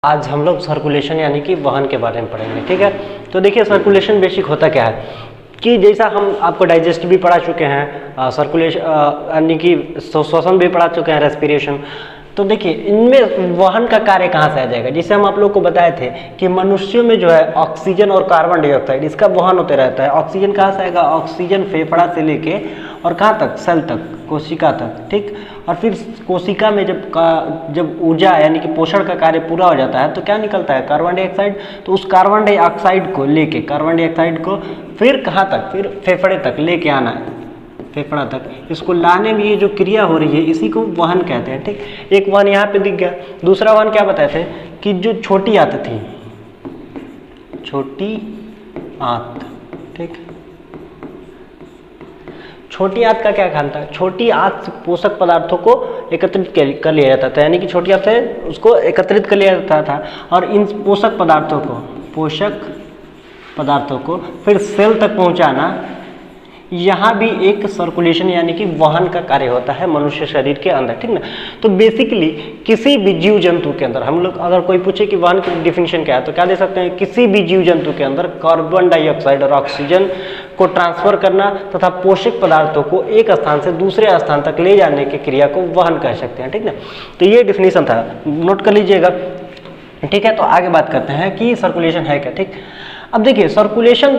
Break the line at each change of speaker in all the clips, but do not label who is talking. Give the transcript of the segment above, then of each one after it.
आज हम लोग सर्कुलेशन यानी कि वहन के बारे में पढ़ेंगे। ठीक है, तो देखिए सर्कुलेशन बेसिक होता क्या है कि जैसा हम आपको डाइजेस्ट भी पढ़ा चुके हैं, सर्कुलेशन यानी कि श्वसन भी पढ़ा चुके हैं, रेस्पिरेशन। तो देखिए इनमें वहन का कार्य कहाँ से आ जाएगा। जैसे हम आप लोग को बताए थे कि मनुष्यों में जो है ऑक्सीजन और कार्बन डाइऑक्साइड इसका वहन होते रहता है। ऑक्सीजन कहाँ से आएगा, ऑक्सीजन फेफड़ा से लेके और कहाँ तक, सेल तक, कोशिका तक। ठीक, और फिर कोशिका में जब ऊर्जा यानी कि पोषण का कार्य पूरा हो जाता है तो क्या निकलता है, कार्बन डाइऑक्साइड। तो उस कार्बन डाइऑक्साइड को फिर कहाँ तक, फिर फेफड़े तक लेके आना है, फेफड़ा तक। इसको लाने में ये जो क्रिया हो रही है इसी को वहन कहते हैं। ठीक, एक वहन यहाँ पे दिख गया। दूसरा वहन क्या बताए थे कि जो छोटी आंत थी, छोटी आंत। ठीक, छोटी आंत का क्या काम था, छोटी आंत से पोषक पदार्थों को एकत्रित कर लिया जाता था, यानी कि छोटी आंत से उसको एकत्रित कर लिया जाता था और इन पोषक पदार्थों को फिर सेल तक पहुंचाना, यहाँ भी एक सर्कुलेशन यानी कि वहन का कार्य होता है मनुष्य शरीर के अंदर। ठीक ना। तो बेसिकली किसी भी जीव जंतु के अंदर हम लोग अगर कोई पूछे कि वहन की डिफिनीशन क्या है तो क्या दे सकते हैं, किसी भी जीव जंतु के अंदर कार्बन डाइऑक्साइड और ऑक्सीजन को ट्रांसफर करना तथा पोषक पदार्थों को एक स्थान से दूसरे स्थान तक ले जाने की क्रिया को वहन कह सकते हैं। ठीक ना, तो ये डिफिनीशन था, नोट कर लीजिएगा। ठीक है, तो आगे बात करते हैं कि सर्कुलेशन है क्या। ठीक, अब देखिए सर्कुलेशन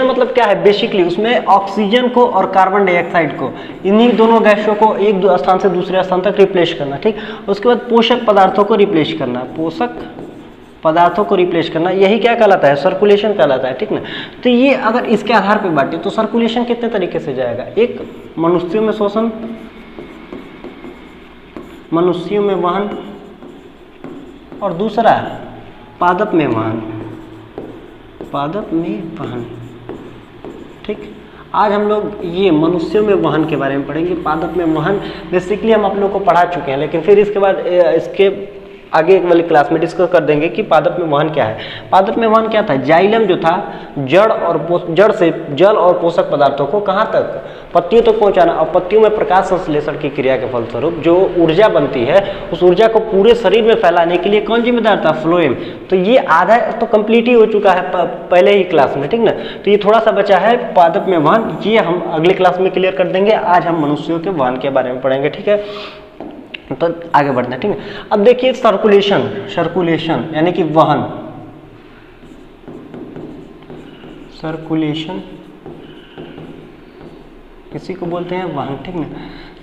मतलब क्या है, बेसिकली उसमें ऑक्सीजन को और कार्बन डाइऑक्साइड को, इन्हीं दोनों गैसों को एक स्थान से दूसरे स्थान तक रिप्लेस करना। ठीक, उसके बाद पोषक पदार्थों को रिप्लेस करना, यही क्या कहलाता है, सर्कुलेशन कहलाता है। ठीक ना, तो ये अगर इसके आधार पर बांटे तो सर्कुलेशन कितने तरीके से जाएगा। एक मनुष्यों में शोषण, मनुष्यों में वहन, और दूसरा पादप में वहन। ठीक, आज हम लोग ये मनुष्यों में वहन के बारे में पढ़ेंगे। पादप में वहन बेसिकली हम आप लोग को पढ़ा चुके हैं, लेकिन फिर इसके बाद इसके आगे वाली क्लास में डिस्कस कर देंगे कि पादप में वहन क्या है। पादप में वहन क्या था, जाइलम जो था जड़ से जल और पोषक पदार्थों को कहाँ तक, पत्तियों तक पहुंचाना, और पत्तियों में प्रकाश संश्लेषण की क्रिया के फलस्वरूप जो ऊर्जा बनती है उस ऊर्जा को पूरे शरीर में फैलाने के लिए कौन जिम्मेदार था, फ्लोएम। तो ये आधा तो कंप्लीट ही हो चुका है पहले ही क्लास में। ठीक ना, तो ये थोड़ा सा बचा है पादप में वहन, ये हम अगले क्लास में क्लियर कर देंगे। आज हम मनुष्यों के वहन के बारे में पढ़ेंगे। ठीक है, तो आगे बढ़ना है। ठीक है, अब देखिए सर्कुलेशन यानी कि वहन, सर्कुलेशन किसी को बोलते हैं वहन। ठीक ना,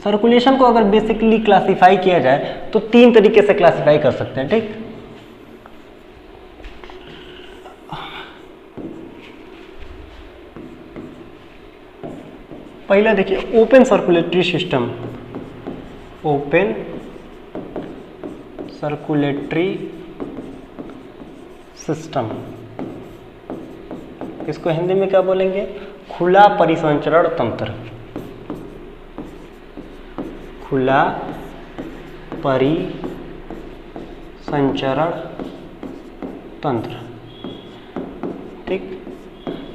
सर्कुलेशन को अगर बेसिकली क्लासिफाई किया जाए तो तीन तरीके से क्लासिफाई कर सकते हैं। ठीक, पहला देखिए open circulatory system, open circulatory system, इसको हिंदी में क्या बोलेंगे, खुला परिसंचरण तंत्र। खुला परिसंचरण तंत्र। ठीक,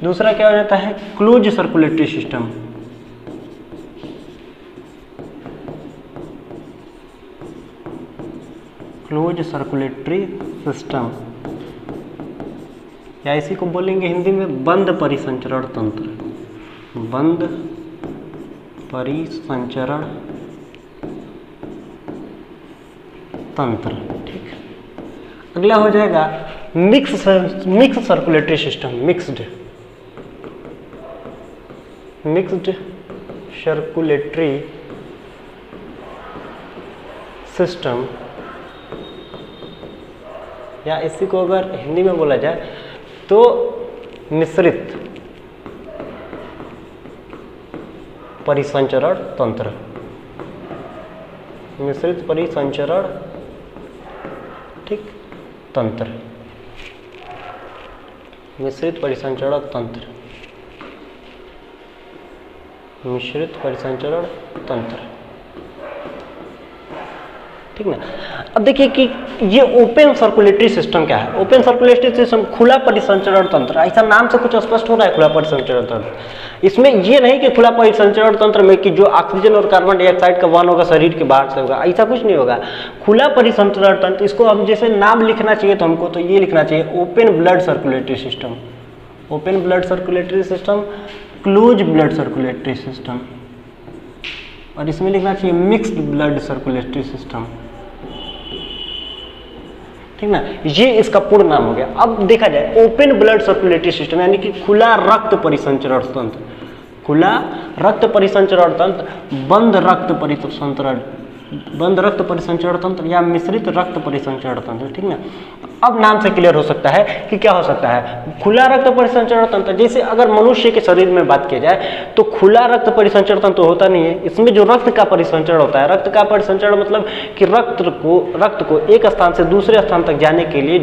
दूसरा क्या हो जाता है, close circulatory system, close circulatory system, या इसी को बोलेंगे हिंदी में बंद परिसंचरण तंत्र, बंद परिसंचरण तंत्र। ठीक, अगला हो जाएगा mix circulatory system, mixed circulatory system, या इसी को अगर हिंदी में बोला जाए तो मिश्रित परिसंचरण तंत्र, मिश्रित परिसंचरण, ठीक, तंत्र, मिश्रित परिसंचरण तंत्र, मिश्रित परिसंचरण तंत्र। ठीक ना, अब देखिए कि ये ओपन सर्कुलेटरी सिस्टम क्या है। ओपन सर्कुलेटरी सिस्टम खुला परिसंचरण तंत्र, ऐसा नाम से कुछ स्पष्ट हो रहा है खुला परिसंचरण तंत्र। इसमें ये नहीं कि खुला परिसंचरण तंत्र में कि जो ऑक्सीजन और कार्बन डाइऑक्साइड का वहन होगा शरीर के बाहर से होगा, ऐसा कुछ नहीं होगा। खुला परिसंचरण तंत्र, इसको अब जैसे नाम लिखना चाहिए तो हमको तो ये लिखना चाहिए open blood circulatory system, open blood circulatory system, close blood circulatory system, और इसमें लिखना चाहिए मिक्स्ड ब्लड सर्कुलेटरी सिस्टम, ठीक ना। ये इसका पूर्ण नाम हो गया। अब देखा जाए ओपन ब्लड सर्कुलेटरी सिस्टम यानी कि खुला रक्त परिसंचरण तंत्र, खुला रक्त परिसंचरण तंत्र, बंद रक्त परिसंचरण, बंद रक्त परिसंचरण तंत्र या मिश्रित रक्त परिसंचरण तंत्र, ठीक ना। अब नाम से क्लियर हो सकता है कि क्या हो सकता है खुला रक्त परिसंचरण तंत्र। जैसे अगर मनुष्य के शरीर में बात की जाए तो खुला रक्त परिसंचरण तंत्र होता नहीं है, इसमें जो रक्त का परिसंचरण होता है, रक्त का परिसंचरण मतलब कि रक्त को एक स्थान से दूसरे स्थान तक जाने के लिए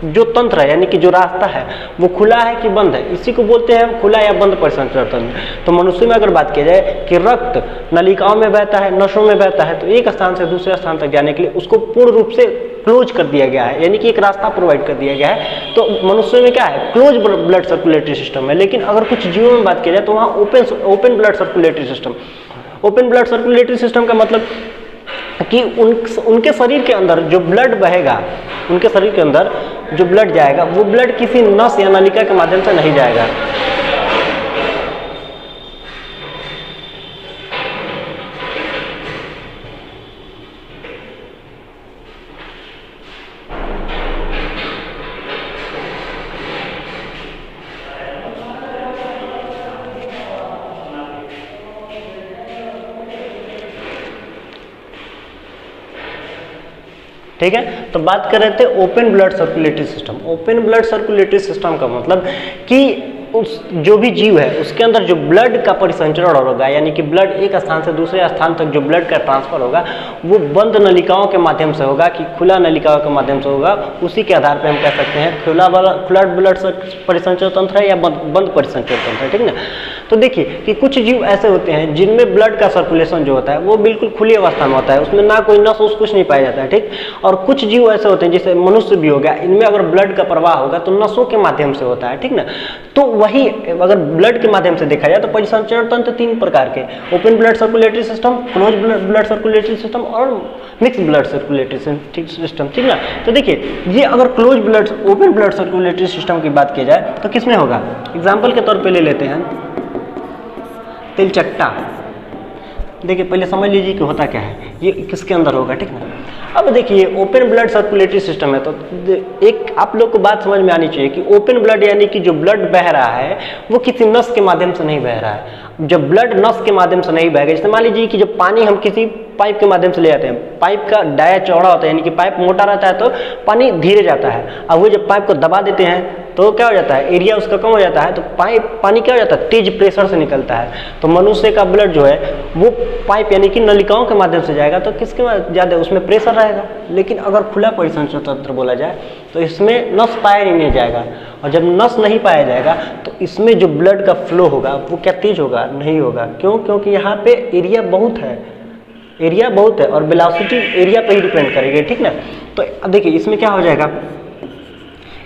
जो तंत्र है यानी कि जो रास्ता है वो खुला है कि बंद है, इसी को बोलते हैं खुला या बंद परिसंचरण तंत्र। तो मनुष्य में अगर बात की जाए कि रक्त नलिकाओं में बहता है, नसों में बहता है, तो एक स्थान से दूसरे स्थान तक जाने के लिए उसको पूर्ण रूप से क्लोज कर दिया गया है, यानी कि एक रास्ता प्रोवाइड कर दिया गया है। तो मनुष्य में क्या है क्लोज ब्लड सर्कुलेटरी सिस्टम है। लेकिन अगर कुछ जीवों में बात की जाए तो वहाँ open blood circulatory system. Open blood circulatory system का मतलब कि उनके शरीर के अंदर जो ब्लड बहेगा, उनके शरीर के अंदर जो ब्लड जाएगा वो ब्लड किसी नस या नलिका के माध्यम से नहीं जाएगा। ठीक है, तो बात कर रहे थे open blood circulatory system. Open blood circulatory system का मतलब कि उस जो भी जीव है उसके अंदर जो ब्लड का परिसंचरण होगा, यानी कि ब्लड एक स्थान से दूसरे स्थान तक जो ब्लड का ट्रांसफर होगा वो बंद नलिकाओं के माध्यम से होगा कि खुला नलिकाओं के माध्यम से होगा। उसी के आधार पर हम कह सकते हैं खुला ब्लड परिसंचरण तंत्र है या बंद परिसंचरण तंत्र है, ठीक ना। तो देखिए कि कुछ जीव ऐसे होते हैं जिनमें ब्लड का सर्कुलेशन जो होता है वो बिल्कुल खुली अवस्था में होता है, उसमें ना कोई नस कुछ नहीं पाया जाता है, ठीक। और कुछ जीव ऐसे होते हैं जैसे मनुष्य भी हो गया, इनमें अगर ब्लड का प्रवाह होगा तो नसों के माध्यम से होता है, ठीक ना। तो वही अगर ब्लड के माध्यम से देखा जाए तो परिसंचरण तंत्र तीन प्रकार के, open blood circulatory system, close blood circulatory system और मिक्स ब्लड सर्कुलेटरी सिस्टम, ठीक ना। तो देखिए ये अगर close blood open blood circulatory system की बात की जाए तो किसमें होगा, एग्जाम्पल के तौर पे ले लेते हैं तिलचट्टा। देखिए पहले समझ लीजिए कि होता क्या है, ये किसके अंदर होगा, ठीक ना। अब देखिए ओपन ब्लड सर्कुलेटरी सिस्टम है तो एक आप लोग को बात समझ में आनी चाहिए कि ओपन ब्लड यानी कि जो ब्लड बह रहा है वो किसी नस के माध्यम से नहीं बह रहा है। जब ब्लड नस के माध्यम से नहीं बहेगा, जैसे मान लीजिए कि जब पानी हम किसी पाइप के माध्यम से ले जाते हैं, पाइप का डाया चौड़ा होता है यानी कि पाइप मोटा रहता है तो पानी धीरे जाता है। अब वो जब पाइप को दबा देते हैं तो क्या हो जाता है, एरिया उसका कम हो जाता है, तो पानी क्या हो जाता है, तेज प्रेशर से निकलता है। तो मनुष्य का ब्लड जो है वो पाइप यानी कि नलिकाओं के माध्यम से जाएगा तो किसके ज़्यादा उसमें प्रेशर रहेगा। लेकिन अगर खुला परिसंचरण तंत्र बोला जाए तो इसमें नस पाया ही नहीं जाएगा, और जब नस नहीं पाया जाएगा तो इसमें जो ब्लड का फ्लो होगा वो क्या तेज होगा, नहीं होगा। क्यों, क्योंकि यहाँ पे एरिया बहुत है, एरिया बहुत है और वेलोसिटी एरिया पे ही डिपेंड करेगी, ठीक ना। तो देखिए इसमें क्या हो जाएगा,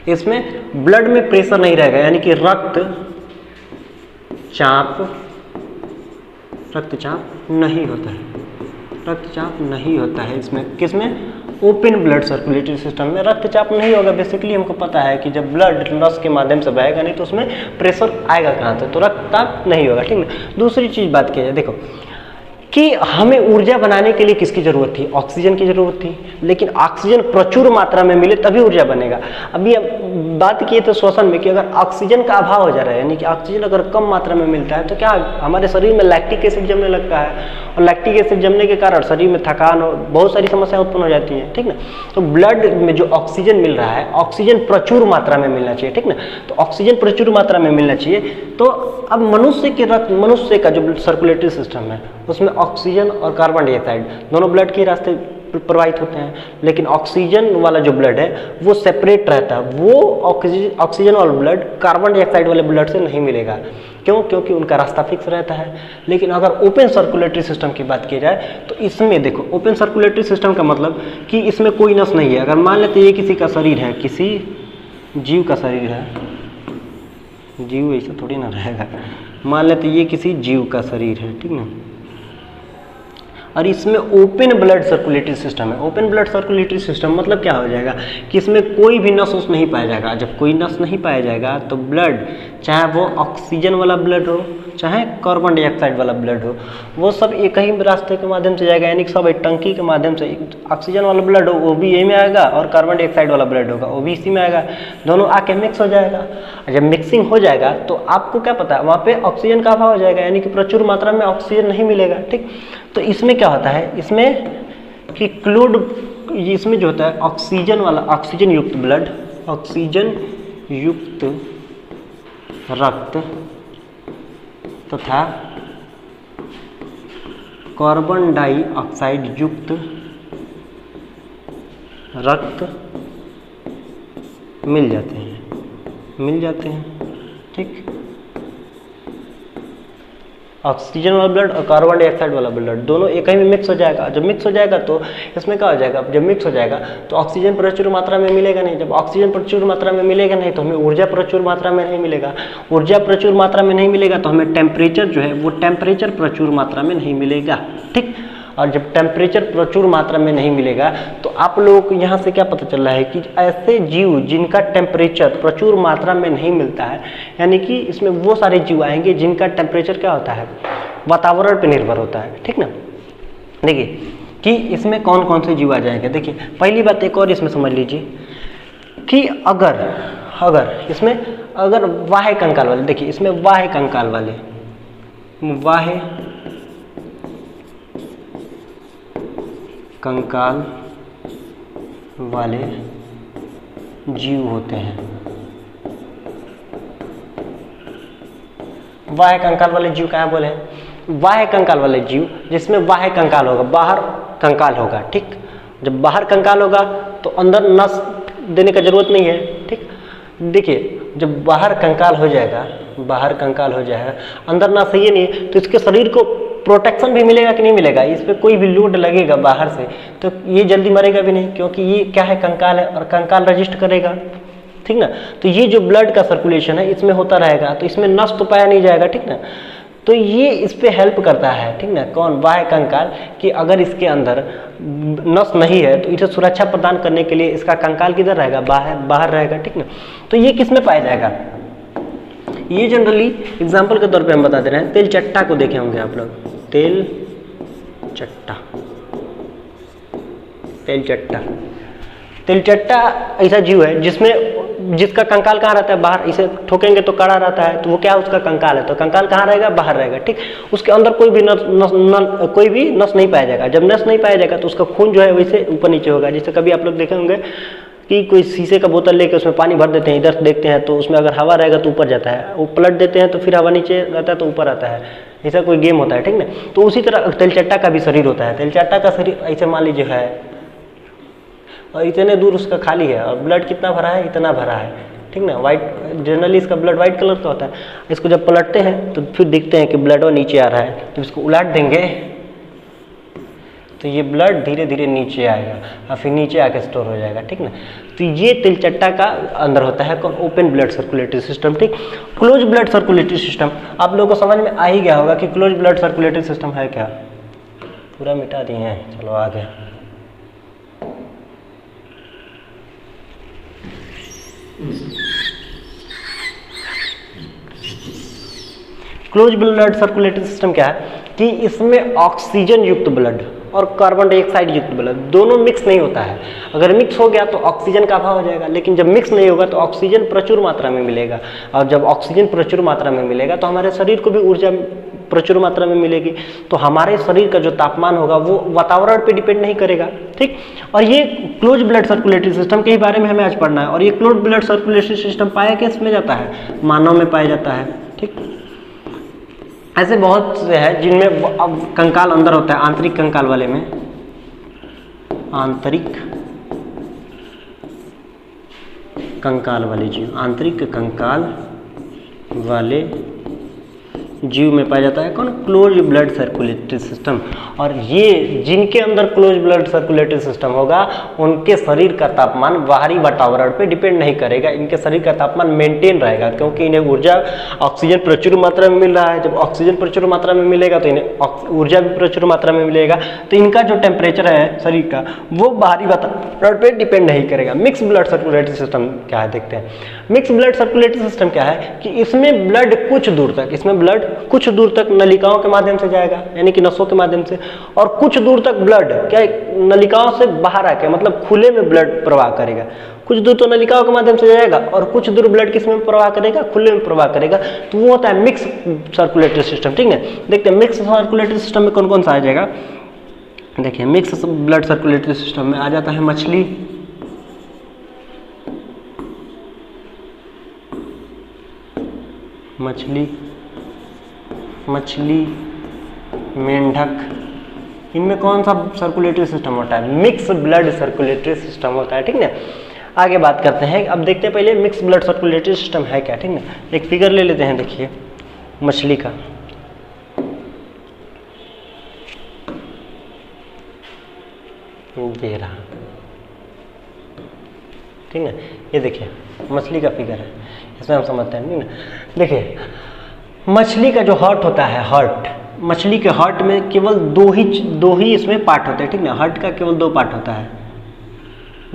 इसमें ब्लड में प्रेशर नहीं रहेगा, यानी कि रक्तचाप नहीं होता है, रक्तचाप नहीं होता है इसमें। किसमें, ओपन ब्लड सर्कुलेटरी सिस्टम में रक्तचाप नहीं होगा। बेसिकली हमको पता है कि जब ब्लड नस के माध्यम से बहेगा नहीं तो उसमें प्रेशर आएगा कहाँ से, तो रक्तचाप नहीं होगा, ठीक है। दूसरी चीज बात की जाए, देखो कि हमें ऊर्जा बनाने के लिए किसकी जरूरत थी, ऑक्सीजन की जरूरत थी। लेकिन ऑक्सीजन प्रचुर मात्रा में मिले तभी ऊर्जा बनेगा। अभी बात किए थे श्वसन में कि अगर ऑक्सीजन का अभाव हो जा रहा है, यानी कि ऑक्सीजन अगर कम मात्रा में मिलता है तो क्या हमारे शरीर में लैक्टिक एसिड जमने लगता है, और लैक्टिक एसिड जमने के कारण शरीर में थकान और बहुत सारी समस्याएं उत्पन्न हो जाती हैं, ठीक ना। तो ब्लड में जो ऑक्सीजन मिल रहा है, ऑक्सीजन प्रचुर मात्रा में मिलना चाहिए, ठीक ना। तो ऑक्सीजन प्रचुर मात्रा में मिलना चाहिए। तो अब मनुष्य का जो सर्कुलेटरी सिस्टम है उसमें ऑक्सीजन और कार्बन डाइऑक्साइड दोनों ब्लड के रास्ते प्रवाहित होते हैं, लेकिन ऑक्सीजन वाला जो ब्लड है वो सेपरेट रहता है। वो ऑक्सीजन वाला ब्लड कार्बन डाइऑक्साइड वाले ब्लड से नहीं मिलेगा। क्यों? क्योंकि उनका रास्ता फिक्स रहता है। लेकिन अगर ओपन सर्कुलेटरी सिस्टम की बात की जाए तो इसमें देखो, ओपन सर्कुलेटरी सिस्टम का मतलब कि इसमें कोई नस नहीं है। अगर मान लेते ये किसी का शरीर है, किसी जीव का शरीर है, जीव ऐसा थोड़ी ना रहेगा, मान लेते ये किसी जीव का शरीर है, ठीक ना, और इसमें ओपन ब्लड सर्कुलेटरी सिस्टम है। ओपन ब्लड सर्कुलेटरी सिस्टम मतलब क्या हो जाएगा कि इसमें कोई भी नस उस नहीं पाया जाएगा। जब कोई नस नहीं पाया जाएगा तो ब्लड, चाहे वो ऑक्सीजन वाला ब्लड हो चाहे कार्बन डाइऑक्साइड वाला ब्लड हो, वो सब एक ही रास्ते के माध्यम से जाएगा, यानी कि सब एक टंकी के माध्यम से। ऑक्सीजन वाला ब्लड हो वो भी यही में आएगा और कार्बन डाइऑक्साइड वाला ब्लड होगा वो भी इसी में आएगा, दोनों आके मिक्स हो जाएगा। जब मिक्सिंग हो जाएगा तो आपको क्या पता है, वहाँ पे ऑक्सीजन का अभाव हो जाएगा, यानी कि प्रचुर मात्रा में ऑक्सीजन नहीं मिलेगा, ठीक। तो इसमें क्या होता है, इसमें कि क्लोड, इसमें जो होता है ऑक्सीजन वाला, ऑक्सीजन युक्त ब्लड, ऑक्सीजन युक्त रक्त तथा कार्बन डाइऑक्साइड युक्त रक्त मिल जाते हैं, ठीक। ऑक्सीजन वाला ब्लड और कार्बन डाइऑक्साइड वाला ब्लड दोनों एक ही में मिक्स हो जाएगा। जब मिक्स हो जाएगा तो इसमें क्या हो जाएगा, जब मिक्स हो जाएगा तो ऑक्सीजन प्रचुर मात्रा में मिलेगा नहीं। जब ऑक्सीजन प्रचुर मात्रा में मिलेगा नहीं तो हमें ऊर्जा प्रचुर मात्रा में नहीं मिलेगा। ऊर्जा प्रचुर मात्रा में नहीं मिलेगा तो हमें टेम्परेचर जो है वो टेम्परेचर प्रचुर मात्रा में नहीं मिलेगा, ठीक। और जब टेम्परेचर प्रचुर मात्रा में नहीं मिलेगा तो आप लोगों को यहाँ से क्या पता चल रहा है कि ऐसे जीव जिनका टेम्परेचर प्रचुर मात्रा में नहीं मिलता है, यानी कि इसमें वो सारे जीव आएंगे जिनका टेम्परेचर क्या होता है, वातावरण पर निर्भर होता है, ठीक ना। देखिए कि इसमें कौन कौन से जीव आ जाएंगे। देखिए पहली बात एक और इसमें समझ लीजिए कि अगर इसमें अगर वाह्य कंकाल वाले, देखिए इसमें वाह्य कंकाल वाले, वाह्य कंकाल वाले जीव होते हैं। वाह्य कंकाल वाले जीव क्या बोले हैं, वाह्य कंकाल वाले जीव जिसमें वाह्य कंकाल होगा, बाहर कंकाल होगा, ठीक। जब बाहर कंकाल होगा तो अंदर नस देने का जरूरत नहीं है, ठीक। देखिए जब बाहर कंकाल हो जाएगा, अंदर नस है नहीं तो इसके शरीर को प्रोटेक्शन भी मिलेगा कि नहीं मिलेगा, इस पर कोई भी लोड लगेगा बाहर से तो ये जल्दी मरेगा भी नहीं, क्योंकि ये क्या है, कंकाल है और कंकाल रजिस्ट करेगा, ठीक ना। तो ये जो ब्लड का सर्कुलेशन है इसमें होता रहेगा, तो इसमें नस तो पाया नहीं जाएगा, ठीक ना। तो ये इस पे हेल्प करता है, ठीक ना, कौन, वाह्य कंकाल, कि अगर इसके अंदर नस नहीं है तो इसे सुरक्षा प्रदान करने के लिए इसका कंकाल किधर रहेगा, बाहर रहेगा, ठीक ना। तो ये किस में पाया जाएगा, ये जनरली एग्जाम्पल के तौर पे हम बता दे रहे हैं, तेल चट्टा को देखे होंगे आप लोग, तेल चट्टा ऐसा जीव है जिसका कंकाल कहाँ रहता है, बाहर। इसे ठोकेंगे तो कड़ा रहता है, तो वो क्या, उसका कंकाल है, तो कंकाल कहाँ रहेगा, बाहर रहेगा, ठीक। उसके अंदर कोई भी नस नहीं पाया जाएगा। जब नस नहीं पाया जाएगा तो उसका खून जो है वैसे ऊपर नीचे होगा। जैसे कभी आप लोग देखे होंगे कि कोई शीशे का बोतल लेके उसमें पानी भर देते हैं, इधर से देखते हैं तो उसमें अगर हवा रहेगा तो ऊपर जाता है, वो पलट देते हैं तो फिर हवा नीचे रहता है तो ऊपर आता है, ऐसा कोई गेम होता है, ठीक ना। तो उसी तरह तेलचट्टा का भी शरीर होता है। तेलचट्टा का शरीर ऐसे मान लीजिए है और इतने दूर उसका खाली है और ब्लड कितना भरा है, इतना भरा है, ठीक ना। वाइट, जनरली इसका ब्लड वाइट कलर का होता है। इसको जब पलटते हैं तो फिर देखते हैं कि ब्लड वो नीचे आ रहा है, तो इसको उलट देंगे तो ये ब्लड धीरे धीरे नीचे आएगा और फिर नीचे आके स्टोर हो जाएगा, ठीक ना। तो ये तेलचट्टा का अंदर होता है ओपन ब्लड सर्कुलेटरी सिस्टम, ठीक। क्लोज ब्लड सर्कुलेटरी सिस्टम आप लोगों को समझ में आ ही गया होगा कि क्लोज ब्लड सर्कुलेटरी सिस्टम है क्या। पूरा मिटा दिए हैं, चलो आगे। क्लोज ब्लड सर्कुलेटरी सिस्टम क्या है कि इसमें ऑक्सीजन युक्त ब्लड और कार्बन डाइऑक्साइड युक्त ब्लड दोनों मिक्स नहीं होता है। अगर मिक्स हो गया तो ऑक्सीजन का अभाव हो जाएगा, लेकिन जब मिक्स नहीं होगा तो ऑक्सीजन प्रचुर मात्रा में मिलेगा, और जब ऑक्सीजन प्रचुर मात्रा में मिलेगा तो हमारे शरीर को भी ऊर्जा प्रचुर मात्रा में मिलेगी। तो हमारे शरीर का जो तापमान होगा वो वातावरण पे डिपेंड नहीं करेगा, ठीक। और ये क्लोज ब्लड सर्कुलेटरी सिस्टम के बारे में हमें आज पढ़ना है। और ये क्लोज ब्लड सर्कुलेटरी सिस्टम पाया किस में जाता है, मानव में पाया जाता है, ठीक। ऐसे बहुत से हैं जिनमें कंकाल अंदर होता है, आंतरिक कंकाल वाले में आंतरिक कंकाल वाले जीव, आंतरिक कंकाल वाले जीव में पाया जाता है कौन? Close blood circulatory system. और ये जिनके अंदर क्लोज ब्लड सर्कुलेटरी सिस्टम होगा उनके शरीर का तापमान बाहरी वातावरण पे डिपेंड नहीं करेगा, इनके शरीर का तापमान मेंटेन रहेगा, क्योंकि इन्हें ऊर्जा ऑक्सीजन प्रचुर मात्रा में मिल रहा है। जब ऑक्सीजन प्रचुर मात्रा में मिलेगा तो इन्हें ऊर्जा भी प्रचुर मात्रा में मिलेगा, तो इनका जो टेम्परेचर है शरीर का वो बाहरी वातावरण पर डिपेंड नहीं करेगा। मिक्स ब्लड सर्कुलेटरी सिस्टम क्या है देखते हैं। मिक्स ब्लड सर्कुलेटरी सिस्टम क्या है कि इसमें ब्लड कुछ दूर तक, इसमें ब्लड कुछ दूर तक नलिकाओं के माध्यम से जाएगा, यानी कि नसों के माध्यम से, और कुछ दूर तक ब्लड क्या नलिकाओं से बाहर आके मतलब खुले में ब्लड प्रवाह करेगा। कुछ दूर तो नलिकाओं के माध्यम से जाएगा और कुछ दूर ब्लड किस में प्रवाह करेगा? खुले में प्रवाह करेगा। तो वो होता है मिक्स सर्कुलेटरी सिस्टम। ठीक है, देखते हैं मिक्स सर्कुलेटरी सिस्टम में कौन कौन सा आ जाएगा। देखिए मिक्स ब्लड सर्कुलेटरी सिस्टम में आ जाता है मछली, मेंढक, इनमें कौन सा सर्कुलेटरी सिस्टम होता है? मिक्स ब्लड सर्कुलेटरी सिस्टम होता है। ठीक है, आगे बात करते हैं। अब देखते हैं पहले मिक्स ब्लड सर्कुलेटरी सिस्टम है क्या। ठीक है, एक फिगर ले लेते हैं, देखिए मछली का। ये रहा, ठीक है, ये देखिए मछली का फिगर है, इसमें हम समझते हैं। ठीक है, देखिए मछली का जो हार्ट होता है, हार्ट, मछली के हार्ट में केवल दो ही इसमें पार्ट होते हैं। ठीक है, हार्ट का केवल दो पार्ट होता है,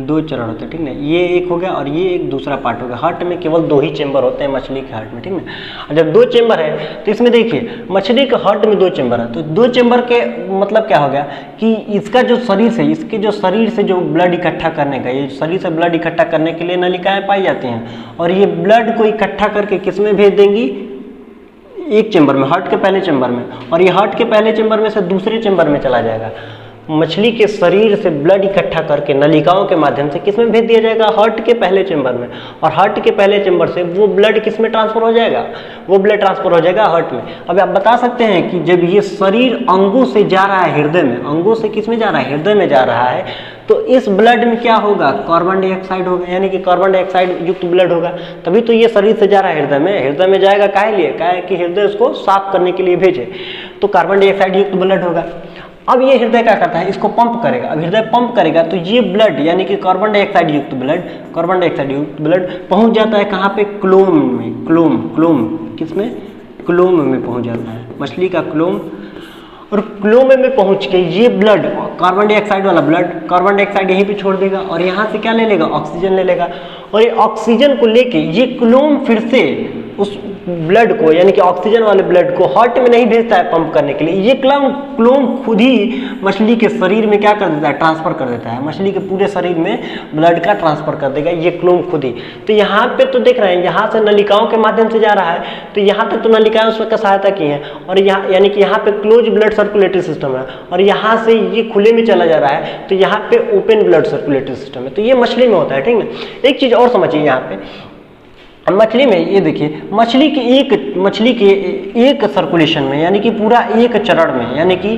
दो चरण होते हैं। ठीक है, ये एक हो गया और ये एक दूसरा पार्ट हो गया। हार्ट में केवल दो ही चेंबर होते हैं मछली के हार्ट में। ठीक है, और जब दो चेंबर है तो इसमें देखिए मछली के हार्ट में दो चेंबर है, तो दो चेंबर के मतलब क्या हो गया कि इसका जो शरीर से, इसके जो शरीर से जो ब्लड इकट्ठा करने का, ये शरीर से ब्लड इकट्ठा करने के लिए नलिकाएं पाई जाती हैं, और ये ब्लड को इकट्ठा करके किस में भेज देंगी? एक चेंबर में, हार्ट के पहले चेंबर में, और ये हार्ट के पहले चेंबर में से दूसरे चेंबर में चला जाएगा। मछली के शरीर से ब्लड इकट्ठा करके नलिकाओं के माध्यम से किस में भेज दिया जाएगा? हार्ट के पहले चेंबर में, और हार्ट के पहले चेंबर से वो ब्लड किस में ट्रांसफर हो जाएगा? वो ब्लड ट्रांसफर हो जाएगा हार्ट में। अब आप बता सकते हैं कि जब ये शरीर अंगों से जा रहा है हृदय में, अंगों से किस में जा रहा है? हृदय में जा रहा है, तो इस ब्लड में क्या होगा? कार्बन डाइऑक्साइड होगा, यानी कि कार्बन डाइऑक्साइड युक्त ब्लड होगा, तभी तो ये शरीर से जा रहा है हृदय में। हृदय में जाएगा काहे लिए? काहे कि हृदय उसको साफ करने के लिए भेजे, तो कार्बन डाइऑक्साइड युक्त ब्लड होगा। अब ये हृदय क्या करता है? इसको पंप करेगा। अब हृदय पंप करेगा तो ये ब्लड यानी कि कार्बन डाइऑक्साइड युक्त ब्लड पहुंच जाता है कहाँ पे? क्लोम में। क्लोम किसमें? क्लोम में पहुंच जाता है, मछली का क्लोम। और क्लोम में पहुंच के ये ब्लड, कार्बन डाइऑक्साइड वाला ब्लड, कार्बन डाइऑक्साइड यहीं पे छोड़ देगा और यहाँ से क्या ले लेगा? ऑक्सीजन ले लेगा, और ये ऑक्सीजन को लेके ये क्लोम फिर से उस ब्लड को यानी कि ऑक्सीजन वाले ब्लड को हार्ट में नहीं भेजता है पंप करने के लिए, ये क्लोम खुद ही मछली के शरीर में क्या कर देता है? ट्रांसफर कर देता है, मछली के पूरे शरीर में ब्लड का ट्रांसफर कर देगा ये क्लोम खुद ही। तो यहाँ पे तो देख रहे हैं, यहाँ से नलिकाओं के माध्यम से जा रहा है, तो यहाँ तक तो नलिकाएं उसमें सहायता की है, और यहाँ यानी कि यहाँ पे क्लोज ब्लड सर्कुलेटरी सिस्टम है, और यहाँ से ये खुले में चला जा रहा है, तो यहाँ पे ओपन ब्लड सर्कुलेटरी सिस्टम है। तो ये मछली में होता है। ठीक है, एक चीज और समझिए यहाँ पे, मछली में ये देखिए, मछली के एक सर्कुलेशन में यानी कि पूरा एक चरण में, यानी कि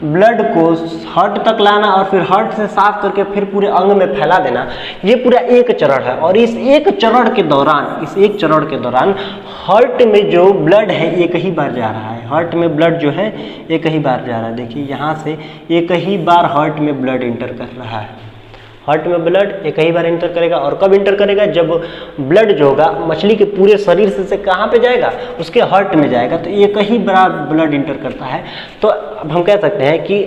ब्लड को हार्ट तक लाना और फिर हार्ट से साफ करके फिर पूरे अंग में फैला देना, ये पूरा एक चरण है। और इस एक चरण के दौरान हार्ट में जो ब्लड है एक ही बार जा रहा है, हार्ट में ब्लड जो है एक ही बार जा रहा है। देखिए यहाँ से एक ही बार हार्ट में ब्लड इंटर कर रहा है, हार्ट में ब्लड एक ही बार इंटर करेगा। और कब इंटर करेगा? जब ब्लड जो होगा मछली के पूरे शरीर से कहाँ पे जाएगा? उसके हार्ट में जाएगा, तो एक ही बार ब्लड इंटर करता है। तो अब हम कह सकते हैं कि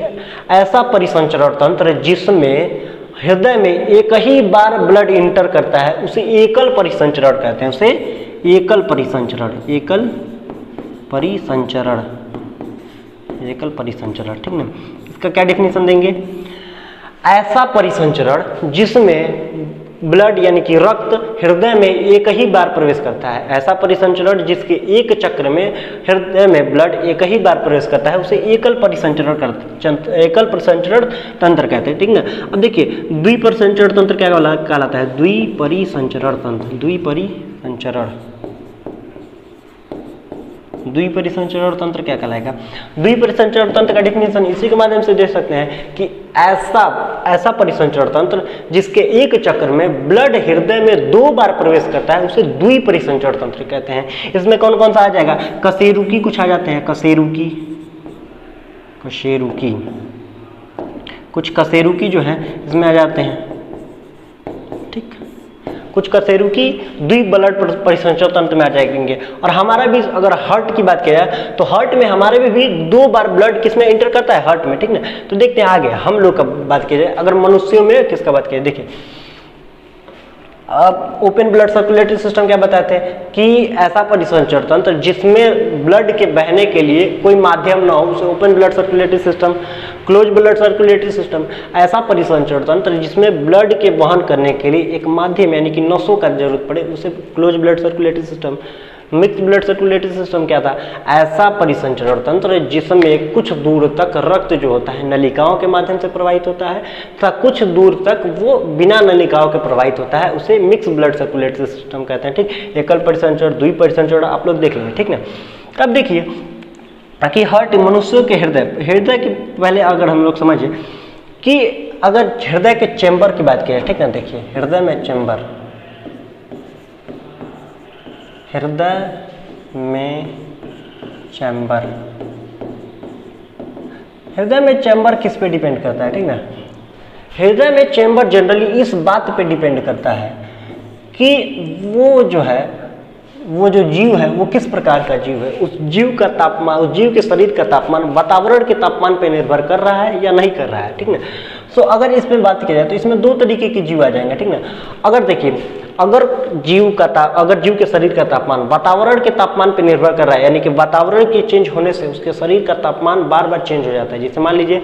ऐसा परिसंचरण तंत्र जिसमें हृदय में एक ही बार ब्लड इंटर करता है उसे एकल परिसंचरण कहते हैं, उसे एकल परिसंचरण। ठीक है, इसका क्या डेफिनेशन देंगे? ऐसा परिसंचरण जिसमें ब्लड यानी कि रक्त हृदय में एक ही बार प्रवेश करता है, ऐसा परिसंचरण जिसके एक चक्र में हृदय में ब्लड एक ही बार प्रवेश करता है उसे एकल परिसंचरण तंत्र कहते हैं। ठीक है, अब देखिए द्विपरिसंचरण तंत्र क्या कहलाता है? द्विपरिसंचरण तंत्र, द्विपरिसंचरण तंत्र क्या कहलाएगा? द्विपरिसंचरण तंत्र का डेफिनेशन इसी के माध्यम से दे सकते हैं कि ऐसा परिसंचरण तंत्र जिसके एक चक्र में ब्लड हृदय में 2 बार प्रवेश करता है उसे द्विपरिसंचरण तंत्र कहते हैं। इसमें कौन कौन सा आ जाएगा? कशेरुकी कुछ आ जाते हैं, कशेरुकी कुछ कशेरुकी जो है इसमें आ जाते हैं, ठीक। कुछ कशेरुकी द्विबलड परिसंचरण तंत्र में आ जाएंगे। और हमारा भी अगर हार्ट की बात किया जाए तो हार्ट में हमारे में भी 2 बार ब्लड किसमें एंटर करता है? हार्ट में, ठीक ना। तो देखते हैं आगे हम लोग का बात किया जाए, अगर मनुष्यों में किसका बात किया, देखिए अब ओपन ब्लड सर्कुलेटरी सिस्टम क्या बताते हैं कि ऐसा परिसंचरण तंत्र जिसमें ब्लड के बहने के लिए कोई माध्यम ना हो उसे open blood circulatory system. Close blood circulatory system ऐसा परिसंचरण तंत्र जिसमें ब्लड के वहन करने के लिए एक माध्यम यानी कि नसों का जरूरत पड़े उसे close blood circulatory system. Mix blood circulatory system क्या था? ऐसा परिसंचरण तंत्र जिसमें कुछ दूर तक रक्त जो होता है नलिकाओं के माध्यम से प्रवाहित होता है तथा कुछ दूर तक वो बिना नलिकाओं के प्रवाहित होता है, उसे मिक्स ब्लड सर्कुलेटरी सिस्टम कहते हैं, ठीक। एकल परिसंचरण, द्विपरिसंचरण आप लोग देख लेंगे, ठीक ना। अब देखिए कि हार्ट मनुष्यों के हृदय के पहले अगर हम लोग समझिए कि अगर हृदय के चैम्बर की बात करें, ठीक ना। देखिए हृदय में चैम्बर, हृदय में चैम्बर किस पे डिपेंड करता है, ठीक ना। हृदय में चैम्बर जनरली इस बात पे डिपेंड करता है कि वो जो जीव है वो किस प्रकार का जीव है, उस जीव का तापमान, उस जीव के शरीर का तापमान वातावरण के तापमान पर निर्भर कर रहा है या नहीं कर रहा है, ठीक ना। सो अगर इसमें बात की जाए तो इसमें 2 तरीके के जीव आ जाएंगे, ठीक ना। अगर देखिए अगर जीव के शरीर का तापमान वातावरण के तापमान पर निर्भर कर रहा है यानी कि वातावरण के चेंज होने से उसके शरीर का तापमान बार बार चेंज हो जाता है। जैसे मान लीजिए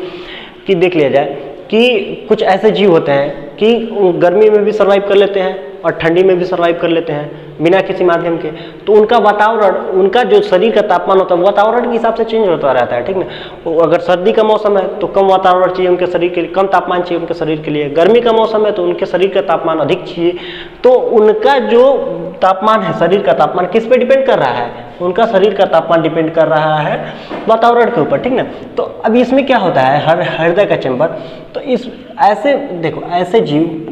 कि देख लिया जाए कि कुछ ऐसे जीव होते हैं कि गर्मी में भी सर्वाइव कर लेते हैं और ठंडी में भी सर्वाइव कर लेते हैं बिना किसी माध्यम के, तो उनका वातावरण, उनका जो शरीर का तापमान होता है वातावरण के हिसाब से चेंज होता रहता है, ठीक ना। अगर सर्दी का मौसम है तो कम वातावरण चाहिए उनके शरीर के लिए, कम तापमान चाहिए उनके शरीर के लिए। गर्मी का मौसम है तो उनके शरीर का तापमान अधिक चाहिए। तो उनका जो तापमान है, शरीर का तापमान किस पे डिपेंड कर रहा है? उनका शरीर का तापमान डिपेंड कर रहा है वातावरण के ऊपर, ठीक ना। तो अब इसमें क्या होता है हृदय का चैम्बर, तो इस ऐसे देखो ऐसे जीव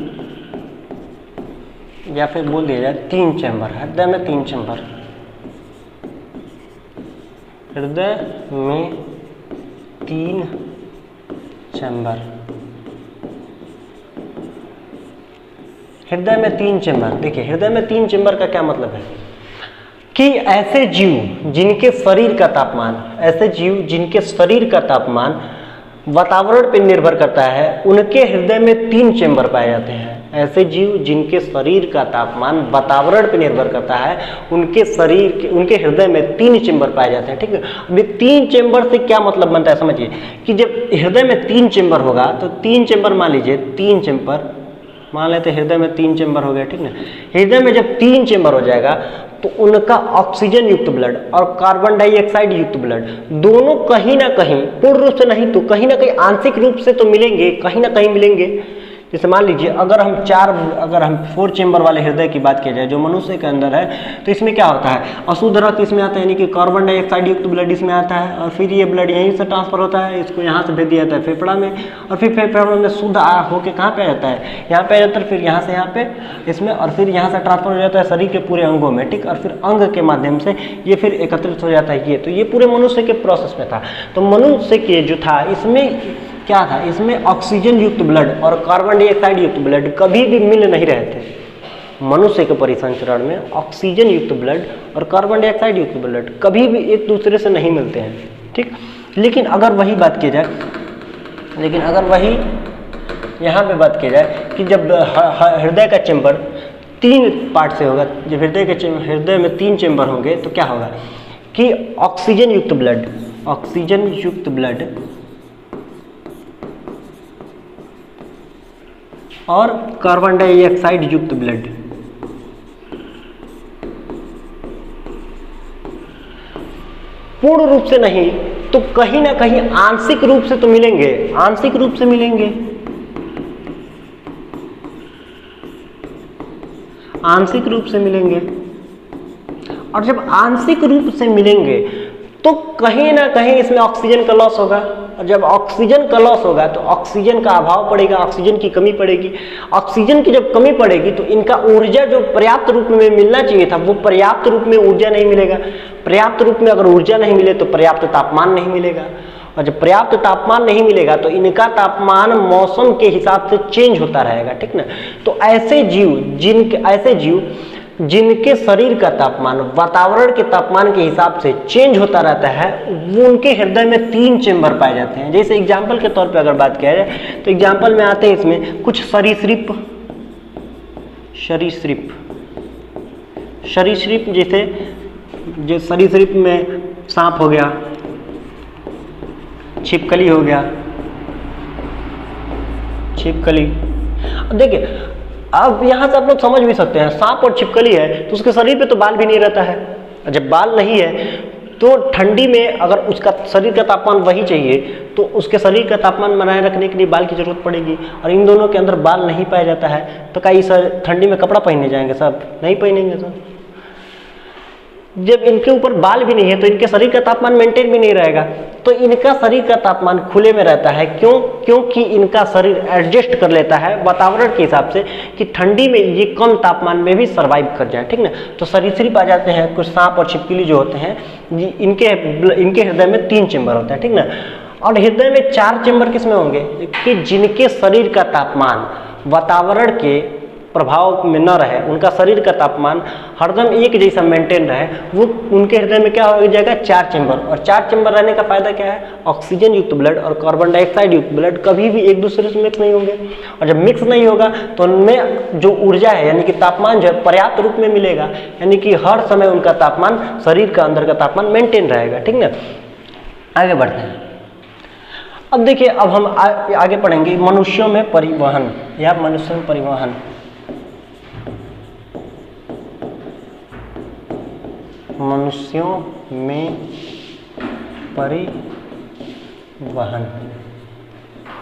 या फिर बोल दिया जाए 3 चैम्बर, हृदय में 3 चैम्बर, हृदय में 3 चैम्बर, हृदय में 3 चैम्बर। देखिए हृदय में 3 चैम्बर का क्या मतलब है कि ऐसे जीव जिनके शरीर का तापमान वातावरण पर निर्भर करता है उनके हृदय में 3 चैम्बर पाए जाते हैं। ऐसे जीव जिनके शरीर का तापमान वातावरण पर निर्भर करता है उनके हृदय में 3 चैम्बर पाए जाते हैं, ठीक है। अभी 3 चैम्बर से क्या मतलब बनता है समझिए कि जब हृदय में 3 चैम्बर होगा तो 3 चैम्बर मान लीजिए 3 चैम्बर मान लेते हृदय में 3 चैम्बर हो गया, ठीक ना। हृदय में जब 3 चैम्बर हो जाएगा तो उनका ऑक्सीजन युक्त ब्लड और कार्बन डाइऑक्साइड युक्त ब्लड दोनों कहीं ना कहीं, पूर्ण रूप से नहीं तो कहीं ना कहीं आंशिक रूप से तो मिलेंगे, कहीं ना कहीं मिलेंगे। जैसे मान लीजिए अगर हम 4 चैम्बर वाले हृदय की बात किया जाए जो मनुष्य के अंदर है, तो इसमें क्या होता है, अशुद्ध रक्त इसमें आता है यानी कि कार्बन डाइऑक्साइड युक्त ब्लड इसमें आता है और फिर ये ब्लड यहीं से ट्रांसफर होता है, इसको यहाँ से भेज दिया जाता है फेफड़ा में और फिर फेफड़ा में शुद्ध होकर कहाँ पे आ जाता है, यहाँ पे आ जाता है, फिर यहाँ से यहाँ पे इसमें और फिर यहाँ से ट्रांसफर हो जाता है शरीर के पूरे अंगों में, ठीक। और फिर अंग के माध्यम से ये फिर एकत्रित हो जाता है। तो ये पूरे मनुष्य के प्रोसेस में था। तो मनुष्य के जो था इसमें क्या था, इसमें ऑक्सीजन युक्त ब्लड और कार्बन डाइऑक्साइड युक्त ब्लड कभी भी मिल नहीं रहे थे। मनुष्य के परिसंचरण में ऑक्सीजन युक्त ब्लड और कार्बन डाइऑक्साइड युक्त ब्लड कभी भी एक दूसरे से नहीं मिलते हैं, ठीक। लेकिन अगर वही बात की यहाँ पे बात की जाए कि जब हृदय का चैम्बर 3 पार्ट से होगा, जब हृदय में 3 चैम्बर होंगे तो क्या होगा कि ऑक्सीजन युक्त ब्लड और कार्बन डाइऑक्साइड युक्त ब्लड पूर्ण रूप से नहीं तो कहीं ना कहीं आंशिक रूप से तो मिलेंगे, आंशिक रूप से मिलेंगे, आंशिक रूप से मिलेंगे। और जब आंशिक रूप से मिलेंगे तो कहीं ना कहीं इसमें ऑक्सीजन का लॉस होगा, और जब ऑक्सीजन का लॉस होगा तो ऑक्सीजन का अभाव पड़ेगा, ऑक्सीजन की कमी पड़ेगी। ऑक्सीजन की जब कमी पड़ेगी तो इनका ऊर्जा जो पर्याप्त रूप में मिलना चाहिए था वो पर्याप्त रूप में ऊर्जा नहीं मिलेगा। पर्याप्त रूप में अगर ऊर्जा नहीं मिले तो पर्याप्त तापमान नहीं मिलेगा, और जब पर्याप्त तापमान नहीं मिलेगा तो इनका तापमान मौसम के हिसाब से चेंज होता रहेगा, ठीक ना। तो ऐसे जीव जिनके शरीर का तापमान वातावरण के तापमान के हिसाब से चेंज होता रहता है, वो उनके हृदय में 3 चेंबर पाए जाते हैं। जैसे एग्जाम्पल के तौर पे अगर बात किया जाए तो एग्जाम्पल में आते हैं इसमें कुछ सरीसृप जैसे जो सरीसृप में सांप हो गया, छिपकली हो गया, देखिए अब यहाँ से आप लोग समझ भी सकते हैं, सांप और छिपकली है तो उसके शरीर पे तो बाल भी नहीं रहता है। जब बाल नहीं है तो ठंडी में अगर उसका शरीर का तापमान वही चाहिए तो उसके शरीर का तापमान बनाए रखने के लिए बाल की जरूरत पड़ेगी, और इन दोनों के अंदर बाल नहीं पाया जाता है तो क्या इस ठंडी में कपड़ा पहनने जाएंगे? सब नहीं पहनेंगे। सब जब इनके ऊपर बाल भी नहीं है तो इनके शरीर का तापमान मेंटेन भी नहीं रहेगा, तो इनका शरीर का तापमान खुले में रहता है। क्योंकि इनका शरीर एडजस्ट कर लेता है वातावरण के हिसाब से कि ठंडी में ये कम तापमान में भी सर्वाइव कर जाए, ठीक ना। तो सरीसृप आ जाते हैं, कुछ सांप और छिपकली जो होते हैं, इनके हृदय में 3 चेंबर होते हैं, ठीक ना। और हृदय में 4 चेंबर किसमें होंगे कि जिनके शरीर का तापमान वातावरण के प्रभाव में न रहे, उनका शरीर का तापमान हरदम एक जैसा मेंटेन रहे, वो उनके हृदय में क्या हो जाएगा? 4 चेंबर। और 4 चेंबर रहने का फायदा क्या है? ऑक्सीजन युक्त ब्लड और कार्बन डाइऑक्साइड युक्त ब्लड कभी भी एक दूसरे से मिक्स नहीं होंगे, और जब मिक्स नहीं होगा तो उनमें जो ऊर्जा है यानी कि तापमान जो है पर्याप्त रूप में मिलेगा, यानी कि हर समय उनका तापमान, शरीर का अंदर का तापमान मेंटेन रहेगा, ठीक ना। आगे बढ़ते हैं। अब देखिए, अब हम आगे पढ़ेंगे मनुष्यों में परिवहन या मनुष्यों में परिवहन। मनुष्यों में परिवहन,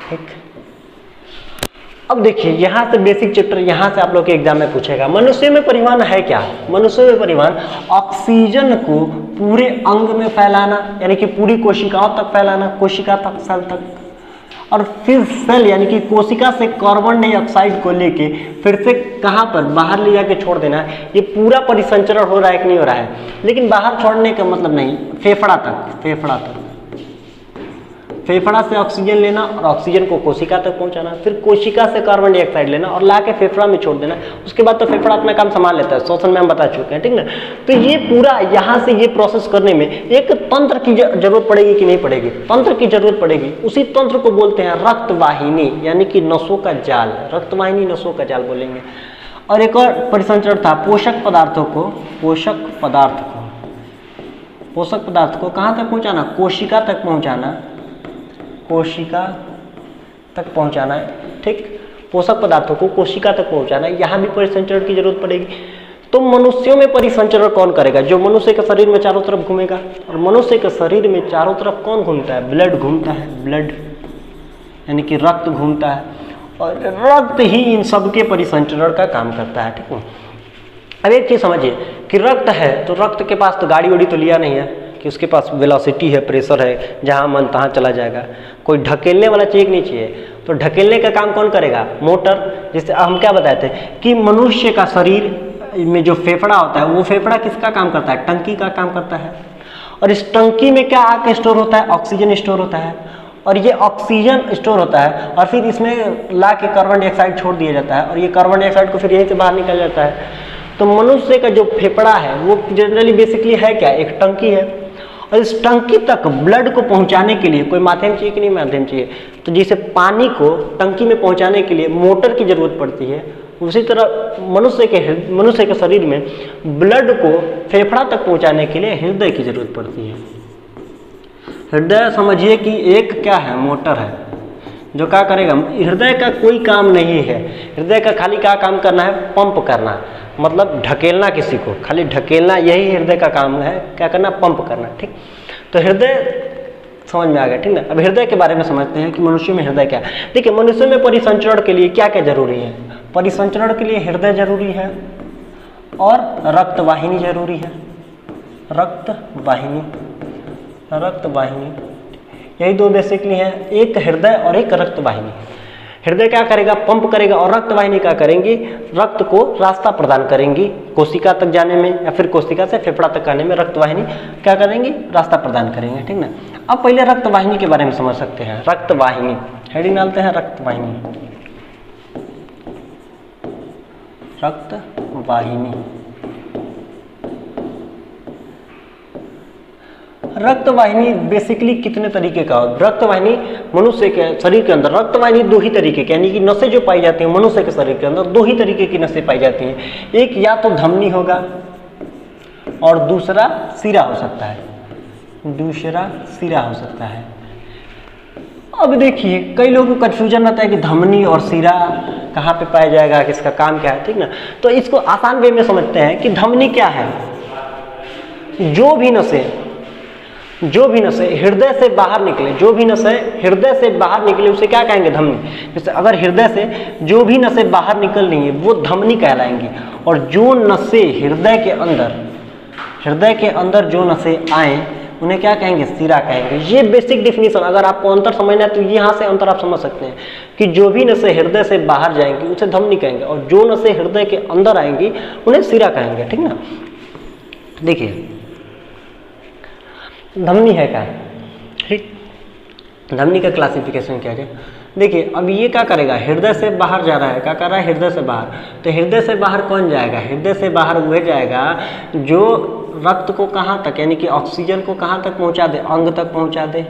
ठीक। अब देखिए यहाँ से बेसिक चैप्टर यहाँ से आप लोग के एग्जाम में पूछेगा, मनुष्य में परिवहन है क्या? मनुष्य में परिवहन ऑक्सीजन को पूरे अंग में फैलाना, यानी कि पूरी कोशिकाओं तक फैलाना, कोशिका तक, सेल तक, और फिर सेल यानी कि कोशिका से कार्बन डाइऑक्साइड को लेके फिर से कहाँ पर बाहर ले जाके छोड़ देना। ये पूरा परिसंचरण हो रहा है कि नहीं हो रहा है? लेकिन बाहर छोड़ने का मतलब नहीं, फेफड़ा तक फेफड़ा से ऑक्सीजन लेना और ऑक्सीजन को कोशिका तक पहुंचाना, फिर कोशिका से कार्बन डाइऑक्साइड लेना और ला के फेफड़ा में छोड़ देना। उसके बाद तो फेफड़ा अपना काम संभाल लेता है, श्वसन में हम बता चुके हैं, ठीक ना। तो ये पूरा यहाँ से ये प्रोसेस करने में एक तंत्र की जरूरत पड़ेगी कि नहीं पड़ेगी? तंत्र की जरूरत पड़ेगी। उसी तंत्र को बोलते हैं रक्तवाहिनी, यानी कि नसों का जाल, रक्तवाहिनी नसों का जाल बोलेंगे। और एक और परिसंचरण था, पोषक पदार्थ को कहाँ तक पहुँचाना? कोशिका तक पहुंचाना है, ठीक। पोषक पदार्थों को कोशिका तक पहुंचाना है, यहाँ भी परिसंचरण की जरूरत पड़ेगी। तो मनुष्यों में परिसंचरण कौन करेगा? जो मनुष्य के शरीर में चारों तरफ घूमेगा। और मनुष्य के शरीर में चारों तरफ कौन घूमता है? ब्लड घूमता है, ब्लड यानी कि रक्त घूमता है, और रक्त ही इन सब के परिसंचरण का काम करता है, ठीक है। अब एक चीज समझिए कि रक्त है तो रक्त के पास तो गाड़ी वाड़ी तो लिया नहीं है कि उसके पास वेलोसिटी है, प्रेशर है, जहाँ मन तहाँ चला जाएगा। कोई ढकेलने वाला चीज नहीं चाहिए, तो ढकेलने का काम कौन करेगा? मोटर। जैसे हम क्या बताए थे कि मनुष्य का शरीर में जो फेफड़ा होता है, वो फेफड़ा किसका काम करता है? टंकी का काम करता है। और इस टंकी में क्या आके स्टोर होता है? ऑक्सीजन स्टोर होता है, और ये ऑक्सीजन स्टोर होता है और फिर इसमें ला के कार्बन डाइऑक्साइड छोड़ दिया जाता है, और ये कार्बन डाइऑक्साइड को फिर यहीं से बाहर निकल जाता है। तो मनुष्य का जो फेफड़ा है वो जनरली बेसिकली है क्या? एक टंकी है, और इस टंकी तक ब्लड को पहुंचाने के लिए कोई माध्यम चाहिए कि नहीं माध्यम चाहिए? तो जैसे पानी को टंकी में पहुंचाने के लिए मोटर की जरूरत पड़ती है, उसी तरह मनुष्य के शरीर में ब्लड को फेफड़ा तक पहुंचाने के लिए हृदय की जरूरत पड़ती है। हृदय समझिए कि एक क्या है? मोटर है, जो क्या करेगा? हृदय का कोई काम नहीं है, हृदय का खाली क्या काम करना है? पंप करना, मतलब ढकेलना किसी को, खाली ढकेलना, यही हृदय का काम है। क्या करना? पंप करना, ठीक। तो हृदय समझ में आ गया, ठीक ना। अब हृदय के बारे में समझते हैं कि मनुष्य में हृदय क्या है। देखिए, मनुष्य में परिसंचरण के लिए क्या क्या जरूरी है? परिसंचरण के लिए हृदय जरूरी है और रक्तवाहिनी जरूरी है, रक्तवाहिनी। रक्त वाहिनी, यही दो बेसिकली हैं, एक हृदय और एक रक्त वाहिनी। हृदय क्या करेगा, पंप करेगा, और रक्त वाहिनी क्या करेंगी, रक्त को रास्ता प्रदान करेंगी कोशिका तक जाने में, या फिर कोशिका से फेफड़ा तक आने में रक्त वाहिनी क्या करेंगी, रास्ता प्रदान करेंगे, ठीक ना। अब पहले रक्त वाहिनी के बारे में समझ सकते हैं। रक्त वाहिनी, हेडिंग डालते हैं रक्त वाहिनी। रक्त वाहिनी, रक्त वाहिनी बेसिकली कितने तरीके का हो, रक्त वाहिनी मनुष्य के शरीर के अंदर रक्त वाहिनी दो ही तरीके के, यानी कि नसें जो पाई जाती हैं मनुष्य के शरीर के अंदर दो ही तरीके की नसें पाई जाती हैं। एक या तो धमनी होगा और दूसरा सिरा हो सकता है, दूसरा सिरा हो सकता है। अब देखिए कई लोगों को कन्फ्यूजन रहता है कि धमनी और सिरा कहाँ पे पाया जाएगा, किसका काम क्या है, ठीक ना। तो इसको आसान वे में समझते हैं कि धमनी क्या है, जो भी नसें हृदय से बाहर निकले, जो भी नसें हृदय से बाहर निकले उसे क्या कहेंगे, धमनी। जैसे अगर हृदय से जो भी नसें बाहर निकल रही हैं वो धमनी कहलाएंगी, और जो नसें हृदय के अंदर जो नसें आए उन्हें क्या कहेंगे, सिरा कहेंगे। ये बेसिक डिफिनीशन, अगर आपको अंतर समझना है तो यहाँ से अंतर आप समझ सकते हैं कि जो भी नसें हृदय से बाहर जाएंगी उसे धमनी कहेंगे, और जो नसें हृदय के अंदर आएंगी उन्हें सिरा कहेंगे, ठीक ना। देखिए धमनी है क्या, ठीक, धमनी का क्लासिफिकेशन क्या है। देखिए अब ये क्या करेगा, हृदय से बाहर जा रहा है, क्या कर रहा है, हृदय से बाहर। तो हृदय से बाहर कौन जाएगा, हृदय से बाहर वह जाएगा जो रक्त को कहाँ तक, यानी कि ऑक्सीजन को कहाँ तक पहुँचा दे, अंग तक पहुँचा दे।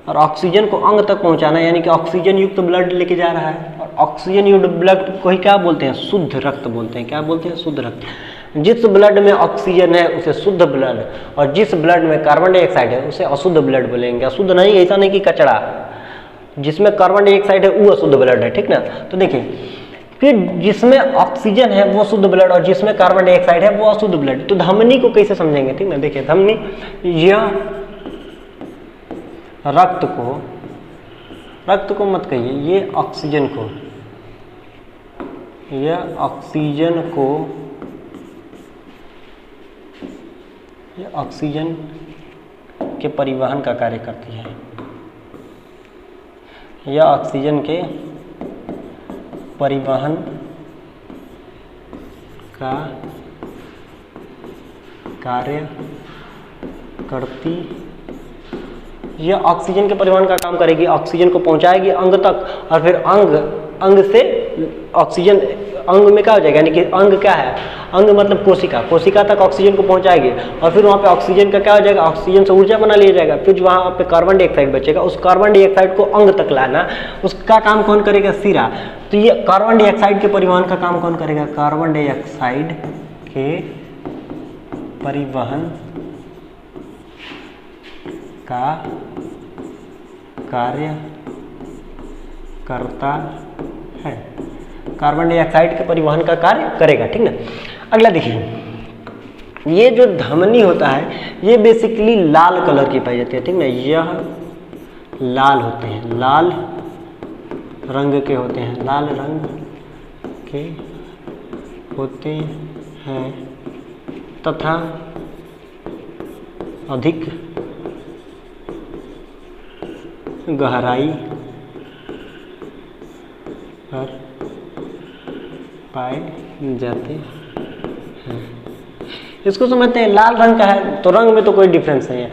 और ऑक्सीजन को अंग तक पहुँचाना यानी कि ऑक्सीजन युक्त ब्लड लेके जा रहा है, और ऑक्सीजन युक्त ब्लड को ही क्या बोलते हैं, शुद्ध रक्त बोलते हैं। क्या बोलते हैं, शुद्ध रक्त। जिस ब्लड में ऑक्सीजन है उसे शुद्ध ब्लड, और जिस ब्लड में कार्बन डाइऑक्साइड है उसे अशुद्ध ब्लड बोलेंगे। अशुद्ध नहीं, ऐसा नहीं कि कचड़ा, जिसमें कार्बन डाइऑक्साइड है वो अशुद्ध ब्लड है, ठीक ना। तो देखिए फिर जिसमें ऑक्सीजन है वो शुद्ध ब्लड, और जिसमें कार्बन डाइऑक्साइड है वो अशुद्ध ब्लड। तो धमनी को कैसे समझेंगे, ठीक ना। देखिए धमनी, यह रक्त को मत कहिए, ये ऑक्सीजन को, यह ऑक्सीजन को, ये ऑक्सीजन के परिवहन का कार्य करती है, यह ऑक्सीजन के परिवहन का कार्य करती, यह ऑक्सीजन के परिवहन का काम करेगी, ऑक्सीजन को पहुंचाएगी अंग तक, और फिर अंग से ऑक्सीजन अंग में क्या हो जाएगा, यानी कि अंग क्या है, अंग मतलब कोशिका तक ऑक्सीजन को पहुंचाएगी, और फिर वहाँ पे ऑक्सीजन का क्या हो जाएगा, ऑक्सीजन से ऊर्जा बना लिया जाएगा। फिर वहाँ पे कार्बन डाइऑक्साइड बचेगा, उस कार्बन डाइऑक्साइड को अंग तक लाना, उसका काम कौन करेगा, सिरा। तो ये कार्बन डाइऑक्साइड के परिवहन का काम कौन करेगा, कार्बन डाइऑक्साइड के परिवहन का कार्य करता है, कार्बन डाइऑक्साइड के परिवहन का कार्य करेगा, ठीक ना। अगला देखिए, ये जो धमनी होता है ये बेसिकली लाल कलर की पाई जाती है, ठीक ना। यह लाल होते हैं, लाल रंग के होते हैं, लाल रंग के होते हैं तथा अधिक गहराई पर पाए जाते हैं। इसको समझते हैं, लाल रंग का है तो रंग में तो कोई डिफरेंस नहीं है,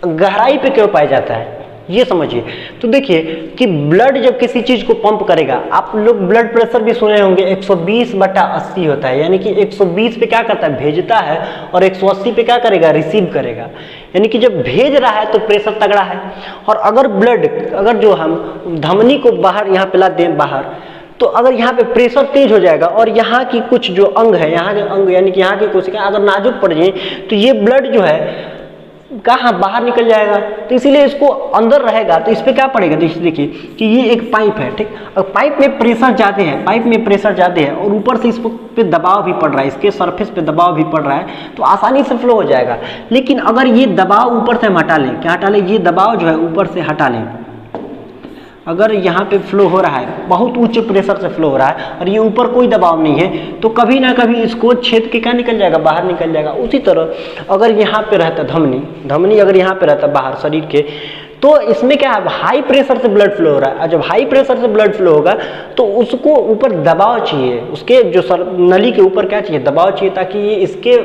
गहराई पे क्यों पाया जाता है ये समझिए। तो देखिए कि ब्लड जब किसी चीज को पंप करेगा, आप लोग ब्लड प्रेशर भी सुने होंगे, 120/80 होता है, यानी कि 120 पे क्या करता है, भेजता है, और 180 पे क्या करेगा, रिसीव करेगा। यानी कि जब भेज रहा है तो प्रेशर तगड़ा है, और अगर जो हम धमनी को बाहर यहाँ पे ला दें बाहर, तो अगर यहाँ पे प्रेशर तेज हो जाएगा और यहाँ की कुछ जो अंग है, यहाँ के अंग यानी कि यहाँ की कोशिका अगर नाजुक पड़ जाए तो ये ब्लड जो है कहाँ बाहर निकल जाएगा। तो इसीलिए इसको अंदर रहेगा तो इस पर क्या पड़ेगा, देखिए कि ये एक पाइप है, ठीक। और पाइप में प्रेशर ज़्यादा है, और ऊपर से इस पे दबाव भी पड़ रहा है, इसके सरफेस पे दबाव भी पड़ रहा है, तो आसानी से फ्लो हो जाएगा। लेकिन अगर ये दबाव ऊपर से हम हटा लें, क्या हटा लें, ये दबाव जो है ऊपर से हटा लें, अगर यहाँ पे फ्लो हो रहा है, बहुत उच्च प्रेशर से फ्लो हो रहा है और ये ऊपर कोई दबाव नहीं है, तो कभी ना कभी इसको छेद के क्या निकल जाएगा, बाहर निकल जाएगा। उसी तरह अगर यहाँ पे रहता धमनी अगर यहाँ पे रहता बाहर शरीर के, तो इसमें क्या है, हाई प्रेशर से ब्लड फ्लो हो रहा है, और जब हाई प्रेशर से ब्लड फ्लो होगा तो उसको ऊपर दबाव चाहिए, उसके जो नली के ऊपर क्या चाहिए, दबाव चाहिए, ताकि ये इसके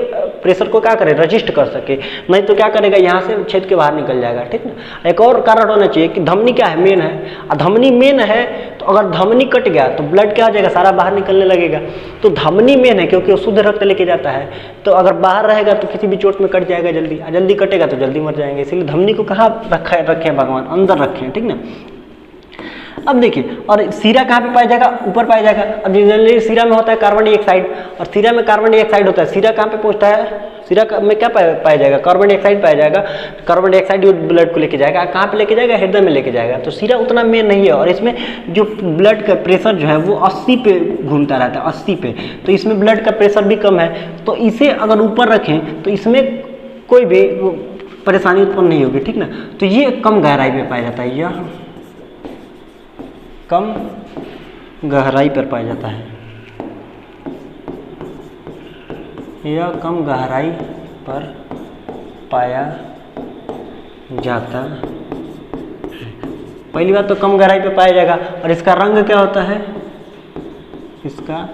प्रेशर को क्या करे, रजिस्ट कर सके, नहीं तो क्या करेगा, यहाँ से छेद के बाहर निकल जाएगा। ठीक ना। एक और कारण होना चाहिए कि धमनी क्या है, मेन है, और धमनी मेन है तो अगर धमनी कट गया तो ब्लड क्या हो जाएगा, सारा बाहर निकलने लगेगा। तो धमनी मेन है क्योंकि वो शुद्ध रक्त लेके जाता है, तो अगर बाहर रहेगा तो किसी भी चोट में कट जाएगा जल्दी, जल्दी कटेगा तो जल्दी मर जाएंगे। इसलिए धमनी को कहाँ रखे भगवान, अंदर रखे हैं। ठीक ना। अब देखिए, और सीरा कहाँ पे पाया जाएगा, ऊपर पाया जाएगा। अब जनरली सीरा में होता है कार्बन डाइऑक्साइड, और सीरा में कार्बन डाइऑक्साइड होता है, सीरा कहाँ पे पहुँचता है, सीरा में क्या पाया जाएगा, कार्बन डाइऑक्साइड पाया जाएगा। कार्बन डाइऑक्साइड ब्लड को लेके जाएगा, कहाँ पे लेके जाएगा, हृदय में लेके जाएगा। तो सीरा उतना मेन नहीं है, और इसमें जो ब्लड का प्रेशर जो है वो 80 पे घूमता रहता है, 80 पे, तो इसमें ब्लड का प्रेशर भी कम है। तो इसे अगर ऊपर रखें तो इसमें कोई भी परेशानी उत्पन्न नहीं होगी। ठीक ना। तो ये कम गहराई पे पाया जाता है, यह कम गहराई पर पाया जाता है, यह कम गहराई पर पाया जाता है। पहली बात तो कम गहराई पे पाया जाएगा। और इसका रंग क्या होता है, इसका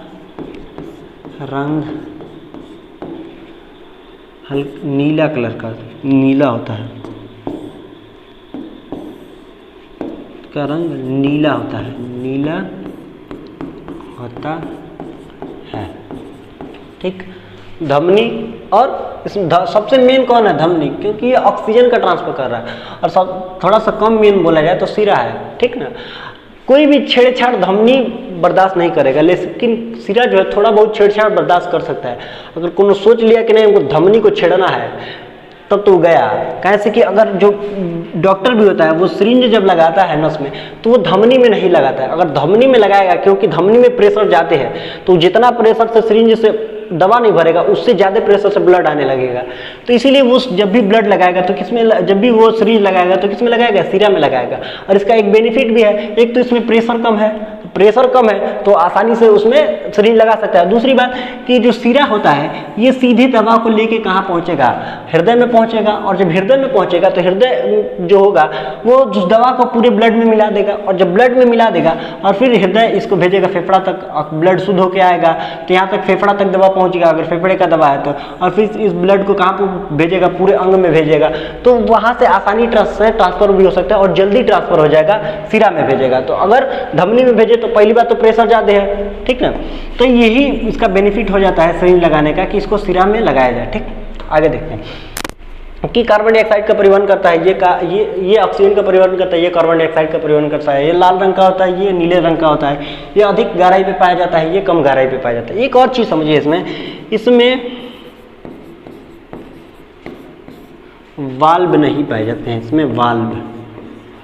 रंग हल्का नीला कलर का, नीला होता है, इसका रंग नीला होता है, नीला होता है। ठीक। धमनी, और इसमें सबसे मेन कौन है, धमनी, क्योंकि ये ऑक्सीजन का ट्रांसफर कर रहा है। और सब थोड़ा सा कम मेन बोला जाए तो सिरा है। ठीक ना। कोई भी छेड़छाड़ धमनी बर्दाश्त नहीं करेगा, लेकिन सिरा जो है थोड़ा बहुत छेड़छाड़ बर्दाश्त कर सकता है। अगर कोनो सोच लिया कि नहीं हमको धमनी को छेड़ना है, तब तो गया। कैसे कि अगर जो डॉक्टर भी होता है वो सिरिंज जब लगाता है नस में, तो वो धमनी में नहीं लगाता है। अगर धमनी में लगाएगा, क्योंकि धमनी में प्रेशर जाते हैं, तो जितना प्रेशर से सिरिंज से दवा नहीं भरेगा, उससे ज़्यादा प्रेशर से ब्लड आने लगेगा। तो इसीलिए वो जब भी ब्लड लगाएगा तो किसमें, जब भी वो सिरिंज लगाएगा तो किसमें लगाएगा, सिरा में लगाएगा। और इसका एक बेनिफिट भी है, एक तो इसमें प्रेशर कम है, प्रेशर कम है तो आसानी से उसमें सिरिंज लगा सकता है। दूसरी बात कि जो सिरा होता है ये सीधे दवा को लेके कहाँ पहुँचेगा, हृदय में पहुँचेगा। और जब हृदय में पहुँचेगा तो हृदय जो होगा वो उस दवा को पूरे ब्लड में मिला देगा, और जब ब्लड में मिला देगा और फिर हृदय इसको भेजेगा फेफड़ा तक, ब्लड शुद्ध होकर आएगा तो यहाँ तक फेफड़ा तक दवा पहुँचेगा, अगर फेफड़े का दवा है तो। और फिर इस ब्लड को कहाँ पर भेजेगा, पूरे अंग में भेजेगा, तो वहाँ से आसानी से ट्रांसफर भी हो सकता है और जल्दी ट्रांसफर हो जाएगा, सिरा में भेजेगा। तो अगर धमनी में भेजे तो पहली बात तो प्रेशर ज़्यादा है। ठीक ना। तो यही इसका बेनिफिट हो जाता है सिरिंज लगाने का, कि इसको सिरा में लगाया जाए। ठीक। आगे देखते हैं कि कार्बन डाइऑक्साइड का परिवहन करता है, ये ऑक्सीजन का परिवहन करता है, ये कार्बन डाइऑक्साइड का परिवहन करता है। ये लाल रंग का होता है, ये नीले रंग का होता है। ये अधिक गहराई पे पाया जाता है, ये कम गहराई पे पाया जाता है। एक और चीज़ समझिए, इसमें वाल्व नहीं पाए जाते हैं, इसमें वाल्व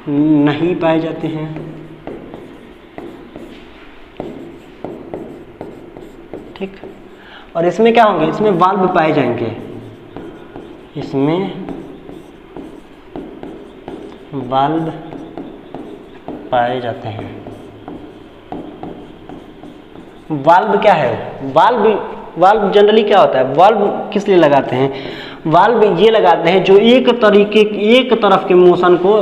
नहीं पाए जाते हैं। ठीक। और इसमें क्या होंगे, इसमें वाल्व पाए जाएंगे, इसमें वाल्व पाए जाते हैं। वाल्व क्या है, वाल्व जनरली क्या होता है, वाल्व किस लिए लगाते हैं, वाल्व ये लगाते हैं जो एक तरफ के मोशन को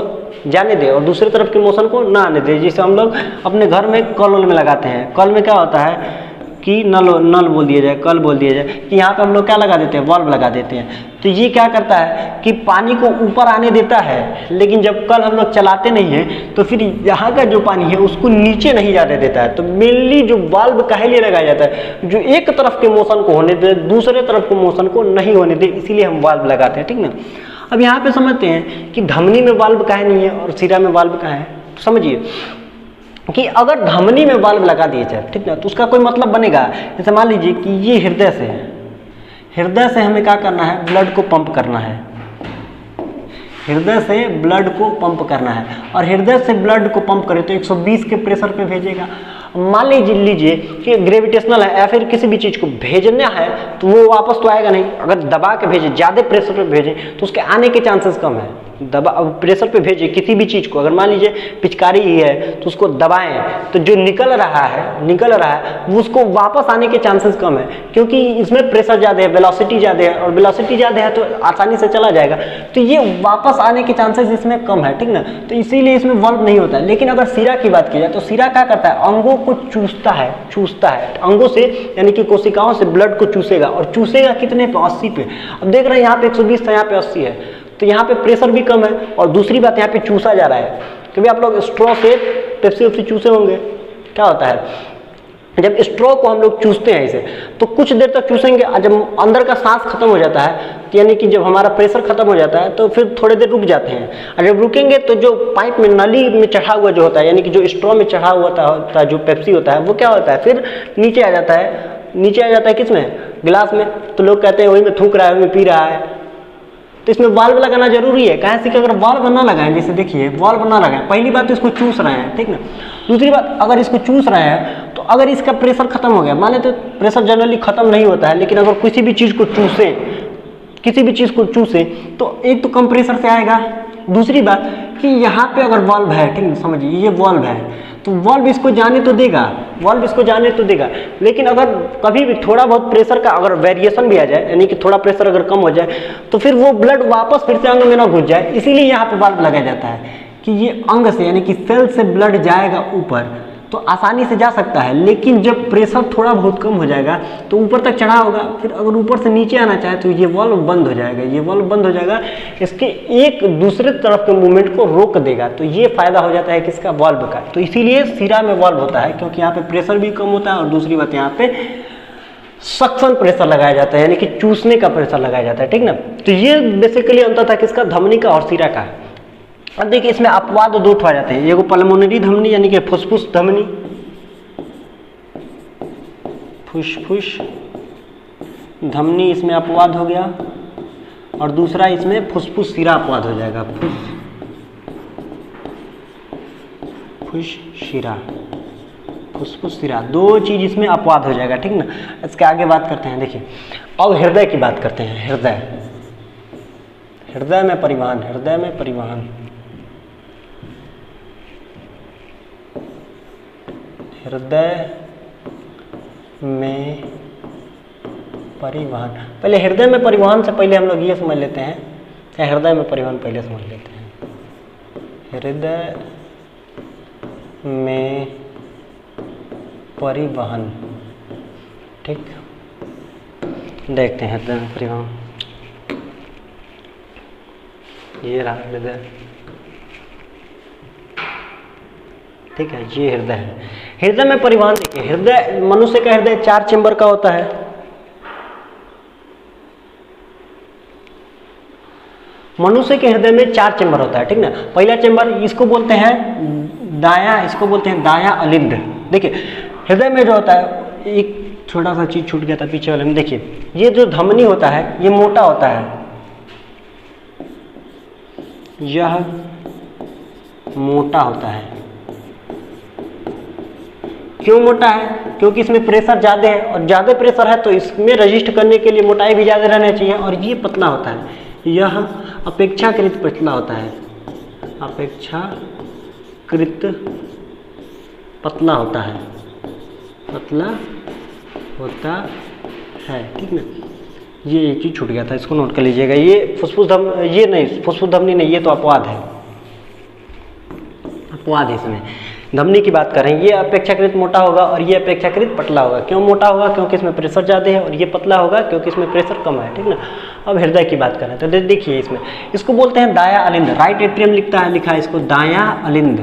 जाने दे और दूसरे तरफ के मोशन को ना आने दे। जैसे हम लोग अपने घर में कल में लगाते हैं, कल में क्या होता है कि नल बोल दिया जाए, कल बोल दिया जाए, कि यहाँ पे हम लोग क्या लगा देते हैं, वाल्व लगा देते हैं। तो ये क्या करता है कि पानी को ऊपर आने देता है, लेकिन जब कल हम लोग चलाते नहीं हैं तो फिर यहाँ का जो पानी है उसको नीचे नहीं जाने देता है। तो मेनली जो वाल्व काहे लिए लगाया जाता है, जो एक तरफ के मोशन को होने दे, दूसरे तरफ के मोशन को नहीं होने दे, इसीलिए हम वाल्व लगाते हैं। ठीक ना। अब यहाँ पे समझते हैं कि धमनी में वाल्व काहे नहीं है और सिरा में वाल्व काहे है। तो समझिए कि अगर धमनी में वाल्व लगा दिए जाए, ठीक ना, तो उसका कोई मतलब बनेगा। जैसे मान लीजिए कि ये हृदय से है, हृदय से हमें क्या करना है, ब्लड को पंप करना है, हृदय से ब्लड को पंप करना है। और हृदय से ब्लड को पंप करें तो 120 के प्रेशर पे भेजेगा। मान लीजिए कि ग्रेविटेशनल है या फिर किसी भी चीज़ को भेजना है तो वो वापस तो आएगा नहीं। अगर दबा के भेजे, ज़्यादा प्रेशर पे भेजें तो उसके आने के चांसेस कम है। दबा प्रेशर पे भेजे किसी भी चीज़ को, अगर मान लीजिए पिचकारी ही है तो उसको दबाएं तो जो निकल रहा है वो उसको वापस आने के चांसेस कम है, क्योंकि इसमें प्रेशर ज़्यादा है, वेलोसिटी ज़्यादा है, और वेलोसिटी ज़्यादा है तो आसानी से चला जाएगा, तो ये वापस आने के चांसेस इसमें कम है, ठीक ना। तो इसीलिए इसमें वाल्व नहीं होता है। लेकिन अगर सिरा की बात की जाए तो सिरा क्या करता है, अंगों को चूसता है अंगों से, यानी कि कोशिकाओं से ब्लड को चूसेगा, और चूसेगा कितने पे, 80 पे। अब देख रहे हैं यहाँ पे 120 था, यहाँ पे 80 है, तो यहाँ पे प्रेशर भी कम है, और दूसरी बात यहाँ पे चूसा जा रहा है। कभी आप लोग स्ट्रॉ से पेप्सी वेप्सी चूसे होंगे, क्या होता है जब स्ट्रॉ को हम लोग चूसते हैं इसे, तो कुछ देर तक चूसेंगे, जब अंदर का सांस खत्म हो जाता है, यानी कि जब हमारा प्रेशर खत्म हो जाता है तो फिर थोड़ी देर रुक जाते हैं, और जब रुकेंगे तो जो पाइप में नली में चढ़ा हुआ जो होता है, यानी कि जो स्ट्रॉ में चढ़ा हुआ होता है जो पेप्सी होता है, वो क्या होता है फिर नीचे आ जाता है किसमें, गिलास में। तो लोग कहते हैं वही में थूक रहा है, वही में पी रहा है। तो इसमें वाल्व लगाना जरूरी है, कहाँ से कि अगर वाल्व ना लगाएं, जैसे देखिए वाल्व ना लगाएं, पहली बात तो इसको चूस रहे हैं, ठीक ना। दूसरी बात, अगर इसको चूस रहे हैं तो अगर इसका प्रेशर खत्म हो गया, मान लेते प्रेशर जनरली खत्म नहीं होता है, लेकिन अगर किसी भी चीज़ को चूसे तो एक तो कम प्रेशर से आएगा। दूसरी बात कि यहाँ पे अगर वाल्व है, ठीक है, समझिए ये वाल्व है, तो वाल्व इसको जाने तो देगा, लेकिन अगर कभी भी थोड़ा बहुत प्रेशर का अगर वेरिएशन भी आ जाए, यानी कि थोड़ा प्रेशर अगर कम हो जाए, तो फिर वो ब्लड वापस फिर से अंग में ना घुस जाए, इसीलिए यहाँ पे वाल्व लगाया जाता है कि ये अंग से, यानी कि सेल से ब्लड जाएगा ऊपर तो आसानी से जा सकता है। लेकिन जब प्रेशर थोड़ा बहुत कम हो जाएगा तो ऊपर तक चढ़ा होगा, फिर अगर ऊपर से नीचे आना चाहे तो ये वाल्व बंद हो जाएगा, इसके एक दूसरे तरफ के मूवमेंट को रोक देगा। तो ये फायदा हो जाता है किसका, वाल्व का। तो इसीलिए सिरा में वाल्व होता है, क्योंकि यहाँ पे प्रेशर भी कम होता है, और दूसरी बात यहाँ पे सक्शन प्रेशर लगाया जाता है, यानी कि चूसने का प्रेशर लगाया जाता है, ठीक ना। तो ये बेसिकली अंतर था किसका, धमनी का और सिरा का। अब देखिए इसमें अपवाद दो आ जाते हैं, एगो पल्मोनरी धमनी यानी कि फुसफुस धमनी, फुसफुस धमनी इसमें अपवाद हो गया, और दूसरा इसमें फुसफुस सिरा अपवाद हो जाएगा, फुसफुस सिरा, दो चीज इसमें अपवाद हो जाएगा, ठीक ना। इसके आगे बात करते हैं, देखिए अब हृदय की बात करते हैं। हृदय में परिवहन, पहले हृदय में परिवहन से पहले हम लोग ये समझ लेते हैं, हृदय में परिवहन पहले समझ लेते हैं। हृदय में परिवहन, ठीक, देखते हैं हृदय में परिवहन। ये रहा हृदय, ठीक है, ये हृदय है। हृदय में परिवहन देखिए, हृदय, मनुष्य का हृदय 4 चेंबर का होता है। मनुष्य के हृदय में 4 चेंबर होता है, ठीक ना। पहला चेंबर इसको बोलते हैं दायां अलिंद। देखिए हृदय में जो होता है, एक छोटा सा चीज छूट गया था पीछे वाले में, देखिए ये जो धमनी होता है ये मोटा होता है, यह मोटा होता है। क्यों मोटा है, क्योंकि इसमें प्रेशर ज़्यादा है, और ज़्यादा प्रेशर है तो इसमें रजिस्ट करने के लिए मोटाई भी ज़्यादा रहना चाहिए। और ये पतला होता है, यह अपेक्षाकृत पतला होता है, पतला होता है, ठीक ना। ये एक चीज छूट गया था, इसको नोट कर लीजिएगा। ये फुसफुस धमनी नहीं, ये तो अपवाद है, इसमें धमनी की बात कर रहे हैं। ये अपेक्षाकृत मोटा होगा और ये अपेक्षाकृत पतला होगा। क्यों मोटा होगा, क्योंकि इसमें प्रेशर ज़्यादा है, और ये पतला होगा क्योंकि इसमें प्रेशर कम है, ठीक ना। अब हृदय की बात करें तो देखिए इसमें, इसको बोलते हैं दायां अलिंद, राइट एट्रियम लिखा है इसको दायां अलिंद,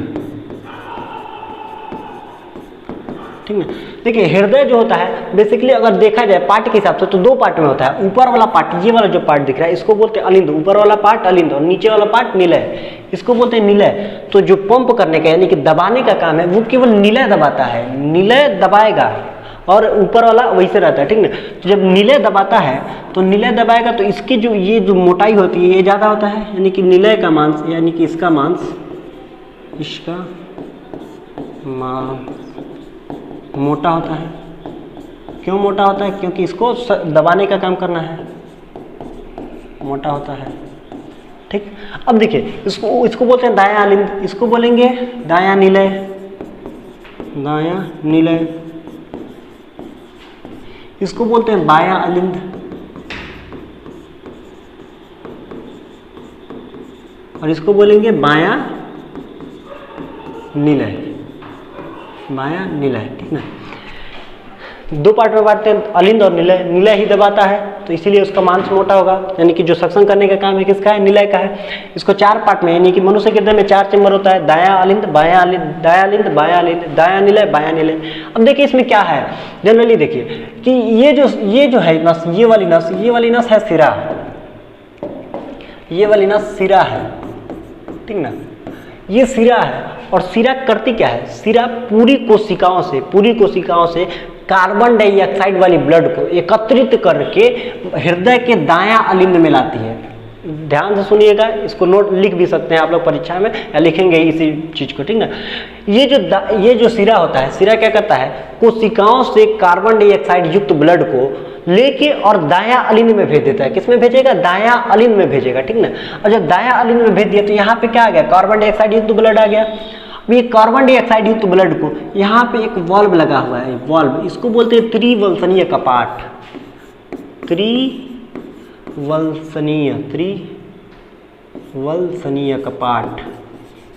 ठीक है। देखिए हृदय जो होता है बेसिकली अगर देखा जाए पार्ट के हिसाब से तो 2 पार्ट में होता है। ऊपर वाला पार्ट, ये वाला जो पार्ट दिख रहा है इसको बोलते हैं अलिंद, ऊपर वाला पार्ट अलिंद, और नीचे वाला पार्ट निलय, इसको बोलते हैं निलय। तो जो पंप करने का यानी कि दबाने का काम है वो केवल निलय दबाता है, निलय दबाएगा, और ऊपर वाला वैसे रहता है, ठीक ना। तो जब निलय दबाता है तो निलय दबाएगा तो इसकी जो ये जो मोटाई होती है ये ज़्यादा होता है, यानी कि निलय का मांस, यानी कि इसका मांस मोटा होता है। क्यों मोटा होता है, क्योंकि इसको दबाने का काम करना है, मोटा होता है। ठीक। अब देखिए इसको बोलते हैं दायां अलिंद, इसको बोलेंगे दायां निलय, दायां निलय, इसको बोलते हैं बायां अलिंद, और इसको बोलेंगे बायां निलय, बायां निलय, ठीक ना। दो पार्ट में बांटते हैं, अलिंद और निलय। निलय ही दबाता है तो इसीलिए उसका मांस मोटा होगा, यानी कि जो सक्शन करने का काम है किसका है, निलय का है। इसको 4 पार्ट में, यानी कि मनुष्य के हृदय में 4 चेंबर होता है, दायां अलिंद, बायां अलिंद, दायां अलिंद, बायां अलिंद, दायां निलय, बायां निलय। अब देखिए इसमें क्या है, जनरली देखिए कि ये जो है नस, ये वाली नस है सिरा, ये वाली नस सिरा है, ठीक ना, ये सिरा है। और सिरा करती क्या है, सिरा पूरी कोशिकाओं से कार्बन डाइऑक्साइड वाली ब्लड को एकत्रित करके हृदय के दायां अलिंद में लाती है। ध्यान से सुनिएगा, इसको नोट लिख भी सकते हैं आप लोग परीक्षा में, या लिखेंगे इसी चीज को, ठीक ना। ये जो सिरा होता है, सिरा क्या करता है, कोशिकाओं से कार्बन डाइऑक्साइड युक्त ब्लड को लेके और दायां अलिंद में भेज देता है। किसमें भेजेगा, दायां अलिंद में भेजेगा, ठीक ना। और जब दायां अलिंद में भेज दिया तो यहाँ पे क्या आ गया, कार्बन डाइऑक्साइड युक्त ब्लड आ गया। ये कार्बन डाइऑक्साइड युक्त ब्लड को यहाँ पे एक वाल्व लगा हुआ है, वाल्व, इसको बोलते हैं त्रिवल्सनीय कपाट, त्रिवल्सनीय कपाट,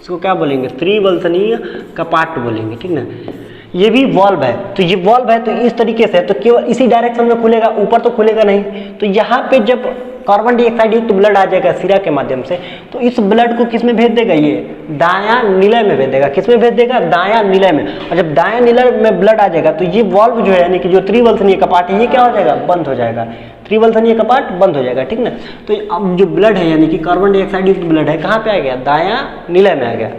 इसको क्या बोलेंगे, त्रिवल्सनीय कपाट बोलेंगे, ठीक ना। ये भी वॉल्व है, तो ये वॉल्व है तो इस तरीके से है, तो केवल इसी डायरेक्शन में खुलेगा, ऊपर तो खुलेगा नहीं। तो यहाँ पे जब कार्बन डाइऑक्साइड युक्त ब्लड आ जाएगा सिरा के माध्यम से, तो इस ब्लड को किस में भेज देगा, ये दायां निलय में भेज देगा। किस में भेज देगा, दायां निलय में। और जब दायां निलय में ब्लड आ जाएगा तो ये वॉल्व जो है, यानी कि जो त्रिवल्सनीय कपाट है, ये क्या हो जाएगा, बंद हो जाएगा, त्रिवल्सनीय कपाट बंद हो जाएगा, ठीक ना। तो अब जो ब्लड है, यानी कि कार्बन डाइऑक्साइड युक्त ब्लड है, कहाँ पे आ गया, दायां निलय में आ गया।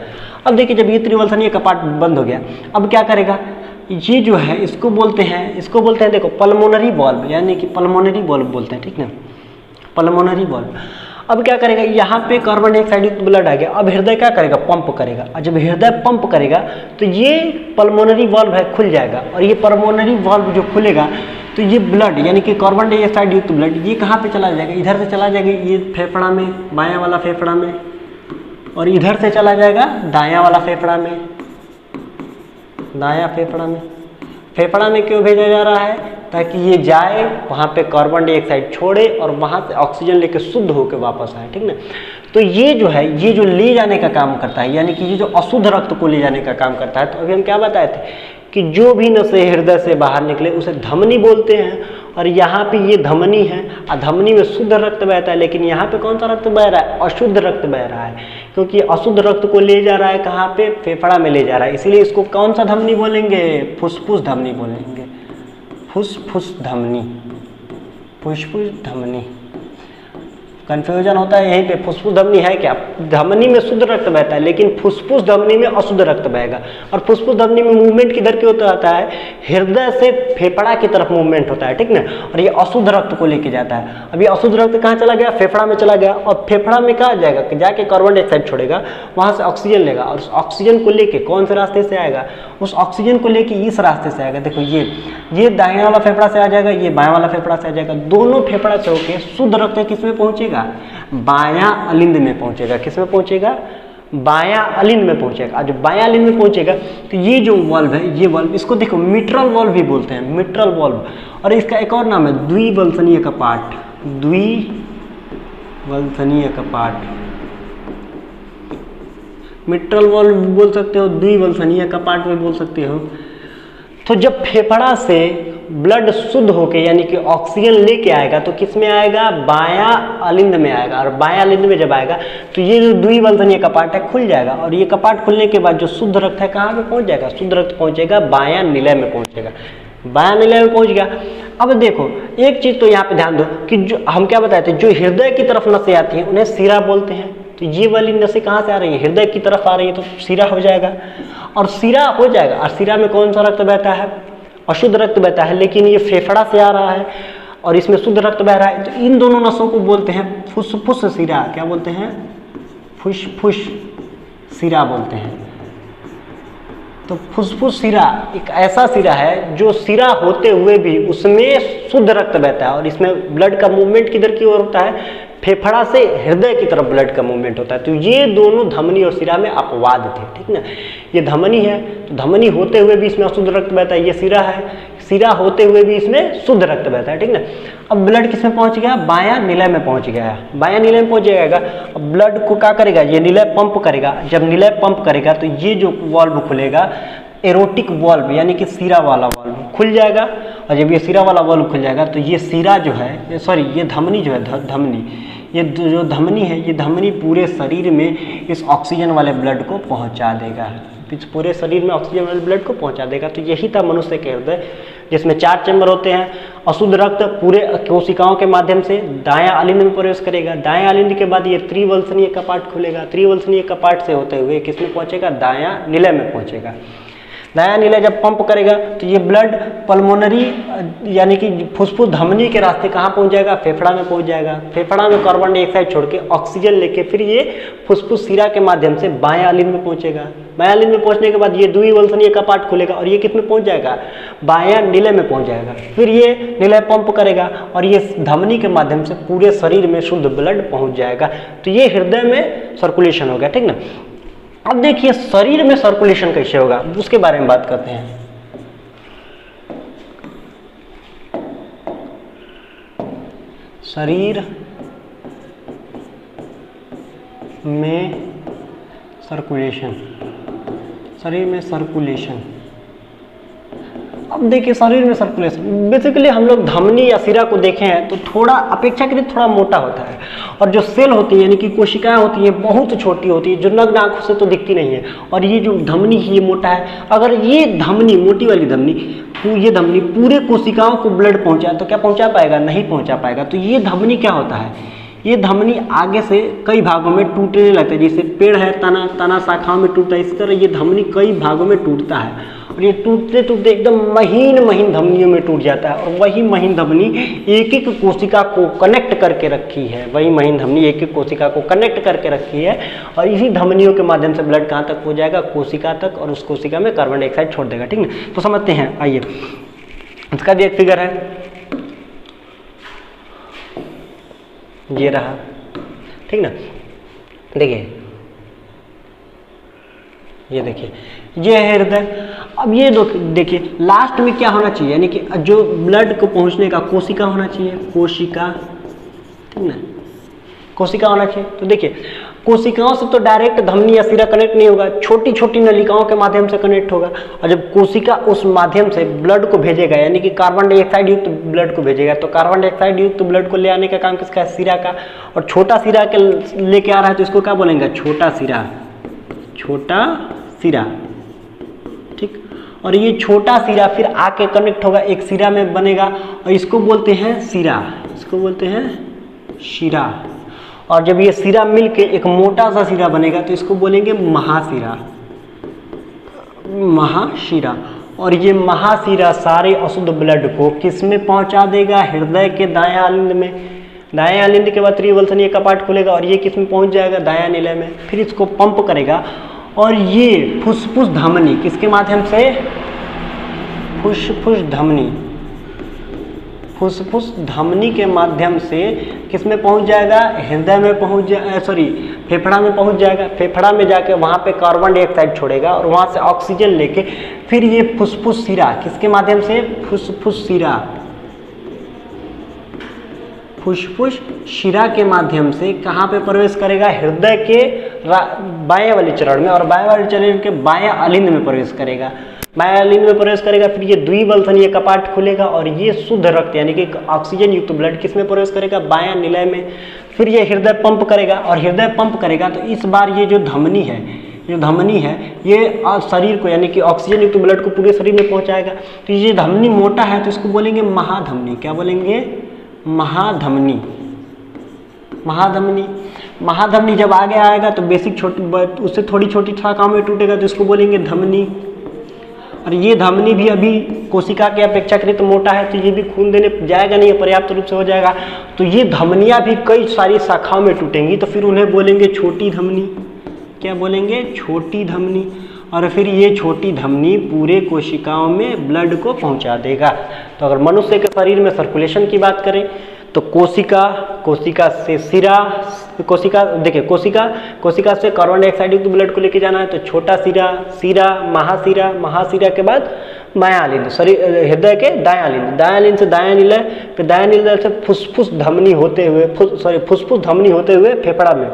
अब देखिए जब ये त्रिवल्सनीय कपाट बंद हो गया, अब क्या करेगा, ये जो है इसको बोलते हैं देखो पल्मोनरी वॉल्व, यानी कि पल्मोनरी वॉल्व बोलते हैं, ठीक ना, पल्मोनरी वॉल्व। अब क्या करेगा, यहाँ पे कार्बन डाइऑक्साइड युक्त ब्लड आ गया, अब हृदय क्या करेगा, पंप करेगा। और जब हृदय पंप करेगा तो ये पल्मोनरी वॉल्व है खुल जाएगा, और ये पल्मोनरी वॉल्व जो खुलेगा तो ये ब्लड, यानी कि कार्बन डाइऑक्साइड युक्त ब्लड, ये कहाँ पे चला जाएगा, इधर से चला जाएगा, ये फेफड़ा में, बायां वाला फेफड़ा में, और इधर से चला जाएगा दायां वाला फेफड़ा में, दायां फेफड़ा में। फेफड़ा में क्यों भेजा जा रहा है, ताकि ये जाए वहाँ पे कार्बन डाइऑक्साइड छोड़े और वहाँ से ऑक्सीजन लेके शुद्ध होकर वापस आए, ठीक ना। तो ये जो है, ये जो ले जाने का काम करता है, यानी कि ये जो अशुद्ध रक्त को ले जाने का काम करता है। तो अभी हम क्या बताए थे कि जो भी नसें हृदय से बाहर निकले उसे धमनी बोलते हैं, और यहाँ पे ये धमनी है, और धमनी में शुद्ध रक्त बहता है, लेकिन यहाँ पे कौन सा रक्त बह रहा है, अशुद्ध रक्त बह रहा है, क्योंकि अशुद्ध रक्त को ले जा रहा है कहाँ पे, फेफड़ा में ले जा रहा है, इसलिए इसको कौन सा धमनी बोलेंगे, फुसफुस धमनी बोलेंगे, फुसफुस धमनी, फुसफुस धमनी। कंफ्यूजन होता है यहीं पे, फुसफुस धमनी है क्या, धमनी में शुद्ध रक्त बहता है, लेकिन फुसफुस धमनी में अशुद्ध रक्त बहेगा। और फुसफुस धमनी में मूवमेंट किधर की होता है, हृदय से फेफड़ा की तरफ मूवमेंट होता है, ठीक ना। और ये अशुद्ध रक्त को लेके जाता है। अब ये अशुद्ध रक्त कहाँ चला गया, फेफड़ा में चला गया, और फेफड़ा में कहाँ जाएगा, जाके कार्बन डाइऑक्साइड छोड़ेगा, वहाँ से ऑक्सीजन लेगा, और उस ऑक्सीजन को लेके कौन से रास्ते से आएगा, उस ऑक्सीजन को लेके इस रास्ते से आएगा। देखो ये दाहिना वाला फेफड़ा से आ जाएगा, ये बायां वाला फेफड़ा से आ जाएगा, दोनों फेफड़ा से होके शुद्ध रक्त किस में पहुंचेगा, बायां अलिंद में पहुंचेगा। किस में पहुंचेगा, बायां अलिंद में पहुंचेगा। और जब बायां अलिंद में पहुंचेगा तो ये जो वाल्व है, ये वाल्व, इसको देखो मिट्रल वाल्व भी बोलते हैं, मिट्रल वाल्व। और इसका एक और नाम है द्विवल्सनीय कपाट, द्विवल्सनीय कपाट, मिट्रल वाल्व भी बोल सकते हो, द्विवल्सनीय कपाट भी बोल सकते हो। तो जब फेफड़ा से ब्लड शुद्ध होके, यानी कि ऑक्सीजन लेके आएगा, तो किस में आएगा, बायां अलिंद में आएगा। और बायां अलिंद में जब आएगा तो ये जो द्विवल्सनीय कपाट है खुल जाएगा, और ये कपाट खुलने के बाद जो शुद्ध रक्त है कहाँ पे पहुंच जाएगा, शुद्ध रक्त पहुंचेगा बायां निलय में पहुंचेगा, बायां निलय में पहुंच गया। अब देखो एक चीज तो यहाँ पे ध्यान दो कि जो हम क्या बताए थे, जो हृदय की तरफ नसें आती हैं उन्हें सिरा बोलते हैं। तो ये वाली नसें कहाँ से आ रही है, हृदय की तरफ आ रही है, तो सिरा हो जाएगा। और सिरा हो जाएगा, और सिरा में कौन सा रक्त बहता है, अशुद्ध रक्त बहता है, लेकिन ये फेफड़ा से आ रहा है और इसमें शुद्ध रक्त बह रहा है। तो इन दोनों नसों को बोलते हैं फुसफुस सिरा। क्या बोलते हैं, फुसफुस सिरा बोलते हैं। तो फुसफुस सिरा एक ऐसा सिरा है जो सिरा होते हुए भी उसमें शुद्ध रक्त बहता है, और इसमें ब्लड का मूवमेंट किधर की ओर होता है, फेफड़ा से हृदय की तरफ ब्लड का मूवमेंट होता है। तो ये दोनों धमनी और सिरा में अपवाद थे, ठीक ना। ये धमनी है तो धमनी होते हुए भी इसमें अशुद्ध रक्त बहता है, ये सिरा है, सिरा होते हुए भी इसमें शुद्ध रक्त बहता है, ठीक ना। अब ब्लड किस में पहुंच गया, बायां निलय में पहुंच गया है, बायां निलय में पहुंच जाएगा। अब ब्लड को क्या करेगा, ये निलय पंप करेगा, जब निलय पंप करेगा तो ये जो वाल्व खुलेगा एरोटिक वाल्व यानी कि सिरा वाला वाल्व खुल जाएगा, और जब ये सिरा वाला वाल्व खुल जाएगा तो ये सिरा जो है, सॉरी ये धमनी जो है, धमनी, ये जो धमनी है, ये धमनी पूरे शरीर में इस ऑक्सीजन वाले ब्लड को पहुंचा देगा, पूरे शरीर में ऑक्सीजन वाले ब्लड को पहुंचा देगा। तो यही था मनुष्य के हृदय, जिसमें 4 चैम्बर होते हैं। अशुद्ध रक्त पूरे कोशिकाओं के माध्यम से दायां आलिंद में प्रवेश करेगा, दायां आलिंद के बाद ये त्रिवल्सनीय कपाट खुलेगा, त्रिवल्सनीय कपाट से होते हुए किसमें पहुंचेगा, दायां निलय में पहुंचेगा। दायां निलय जब पंप करेगा तो ये ब्लड पल्मोनरी यानी कि फुसफुस धमनी के रास्ते कहाँ पहुंच जाएगा, फेफड़ा में पहुंच जाएगा। फेफड़ा में कार्बन डाइऑक्साइड छोड़ के ऑक्सीजन लेके फिर ये फुसफुस सिरा के माध्यम से बायां आलिंद में पहुंचेगा। बायां आलिंद में पहुंचने के बाद ये द्विवल्सनीय कपाट खुलेगा और ये किस में पहुंच जाएगा, बायां निलय में पहुंच जाएगा। फिर ये निलय पंप करेगा और ये धमनी के माध्यम से पूरे शरीर में शुद्ध ब्लड पहुंच जाएगा। तो ये हृदय में सर्कुलेशन हो गया, ठीक ना। अब देखिए शरीर में सर्कुलेशन कैसे होगा उसके बारे में बात करते हैं। शरीर में सर्कुलेशन, शरीर में सर्कुलेशन। अब देखिए शरीर में सर्कुलेशन बेसिकली हम लोग धमनी या सिरा को देखे हैं तो थोड़ा अपेक्षाकृत थोड़ा मोटा होता है, और जो सेल होती है यानी कि कोशिकाएं होती हैं बहुत छोटी होती है, जो नग्न आंखों से तो दिखती नहीं है। और ये जो धमनी है ये मोटा है। अगर ये धमनी, मोटी वाली धमनी, ये धमनी पूरे कोशिकाओं को ब्लड पहुंचाए तो क्या पहुंचा पाएगा, नहीं पहुंचा पाएगा। तो ये धमनी क्या होता है, ये धमनी आगे से कई भागों में टूटने लगता है। जैसे पेड़ है तना शाखाओं में टूटता है, इस तरह ये धमनी कई भागों में टूटता है, और ये टूटते टूटते एकदम महीन धमनियों में टूट जाता है। और वही महीन धमनी एक एक कोशिका को कनेक्ट करके रखी है, वही महीन धमनी एक एक कोशिका को कनेक्ट करके रखी है, और इसी धमनियों के माध्यम से ब्लड कहाँ तक हो जाएगा, कोशिका तक, और उस कोशिका में कार्बन डाइऑक्साइड छोड़ देगा, ठीक ना। तो समझते हैं, आइए इसका भी एक फिगर है, ये रहा, ठीक ना। देखिए ये देखिए ये है हृदय। अब ये देखिए लास्ट में क्या होना चाहिए, यानी कि जो ब्लड को पहुंचने का कोशिका होना चाहिए, कोशिका, ठीक ना, कोशिका होना चाहिए। तो देखिए कोशिकाओं से तो डायरेक्ट धमनी या सिरा कनेक्ट नहीं होगा, छोटी छोटी नलिकाओं के माध्यम से कनेक्ट होगा। और जब कोशिका उस माध्यम से ब्लड को भेजेगा यानी कि कार्बन डाइऑक्साइड युक्त ब्लड को भेजेगा, तो कार्बन डाइऑक्साइड युक्त ब्लड को ले आने का काम किसका है, सिरा का। और छोटा सिरा के लेके आ रहा है तो इसको क्या बोलेंगे, छोटा सिरा, छोटा सिरा, ठीक। और ये छोटा सिरा फिर आके कनेक्ट होगा एक सिरा में बनेगा, और इसको बोलते हैं सिरा, इसको बोलते हैं शिरा। और जब ये सिरा मिलके एक मोटा सा सिरा बनेगा तो इसको बोलेंगे महासिरा, महाशिरा। और ये महासिरा सारे अशुद्ध ब्लड को किस में पहुंचा देगा, हृदय के दायां आलिंद में। दायां आलिंद के बाद त्रिवल्सनीय कपाट खुलेगा और ये किस में पहुंच जाएगा, दायां निलय में। फिर इसको पंप करेगा और ये फुसफुस धमनी किसके माध्यम से, फुसफुस धमनी, फुसफुस धमनी के माध्यम से किस में पहुंच जाएगा, हृदय में पहुंच जाएगा, सॉरी फेफड़ा में पहुंच जाएगा। फेफड़ा में जाके वहां पे कार्बन डाइऑक्साइड छोड़ेगा और वहां से ऑक्सीजन लेके फिर ये फुसफुस सिरा किसके माध्यम से, फुसफुस सिरा, फुसफुस शिरा के माध्यम से कहाँ पे प्रवेश करेगा, हृदय के बाएं वाले चरण में, और बाएं वाले चरण के बाएं आलिंद में प्रवेश करेगा। बाएं आलिंद में प्रवेश करेगा, फिर ये द्विवल्सनीय कपाट खुलेगा और ये शुद्ध रक्त यानी कि ऑक्सीजन युक्त ब्लड किस में प्रवेश करेगा, बायां निलय में। फिर ये हृदय पंप करेगा, और हृदय पंप करेगा तो इस बार ये जो धमनी है, जो धमनी है ये शरीर को यानी कि ऑक्सीजन युक्त ब्लड को पूरे शरीर में पहुंचाएगा। तो ये धमनी मोटा है तो इसको बोलेंगे महाधमनी। क्या बोलेंगे, महाधमनी, महाधमनी। महाधमनी जब आगे आएगा तो बेसिक छोटी, उससे थोड़ी छोटी शाखाओं में टूटेगा तो इसको बोलेंगे धमनी। और ये धमनी भी अभी कोशिका के अपेक्षाकृत मोटा है तो ये भी खून देने जाएगा नहीं, पर्याप्त रूप से हो जाएगा। तो ये धमनियां भी कई सारी शाखाओं में टूटेंगी तो फिर उन्हें बोलेंगे छोटी धमनी। क्या बोलेंगे, छोटी धमनी। और फिर ये छोटी धमनी पूरे कोशिकाओं में ब्लड को पहुंचा देगा। तो अगर मनुष्य के शरीर में सर्कुलेशन की बात करें तो कोशिका, कोशिका से सिरा, कोशिका देखिए कोशिका से कार्बन डाइऑक्साइड युक्त ब्लड को लेके जाना है तो छोटा सिरा, सिरा, महासिरा, महासिरा के बाद मायालिन, शरीर हृदय के दायालिन, दायालिन से दायां निलय, फिर दायां निलय से फुसफुस धमनी होते हुए फुसफुस धमनी होते हुए फेफड़ा में,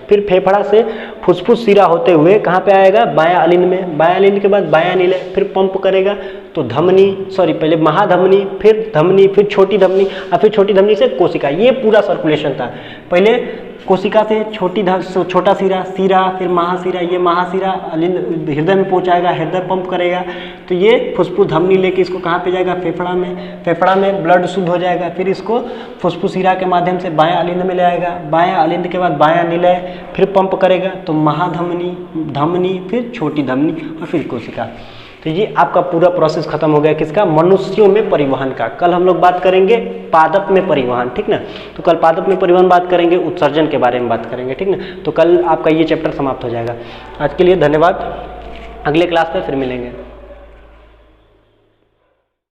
फिर फेफड़ा से फुसफुस सिरा होते हुए कहाँ पे आएगा, बायां अलिंद में, बायां अलिंद के बाद बायां निलय, फिर पंप करेगा तो धमनी, पहले महाधमनी, फिर छोटी धमनी और फिर छोटी धमनी से कोशिका। ये पूरा सर्कुलेशन था। पहले कोशिका से छोटा सिरा, सिरा, फिर महासिरा, ये महासिरा अलिंद हृदय में पहुंचाएगा, हृदय पंप करेगा तो ये फुसफुस धमनी लेके इसको कहाँ पे जाएगा, फेफड़ा में, फेफड़ा में ब्लड शुद्ध हो जाएगा, फिर इसको फुसफुस सिरा के माध्यम से बायां अलिंद में ले आएगा, बायां अलिंद के बाद बायां निलय, फिर पंप करेगा तो महाधमनी, धमनी, फिर छोटी धमनी और फिर कोशिका। तो ये आपका पूरा प्रोसेस खत्म हो गया किसका, मनुष्यों में परिवहन का। कल हम लोग बात करेंगे पादप में परिवहन, ठीक ना। तो कल पादप में परिवहन बात करेंगे, उत्सर्जन के बारे में बात करेंगे, ठीक ना। तो कल आपका ये चैप्टर समाप्त हो जाएगा। आज के लिए धन्यवाद, अगले क्लास में फिर मिलेंगे।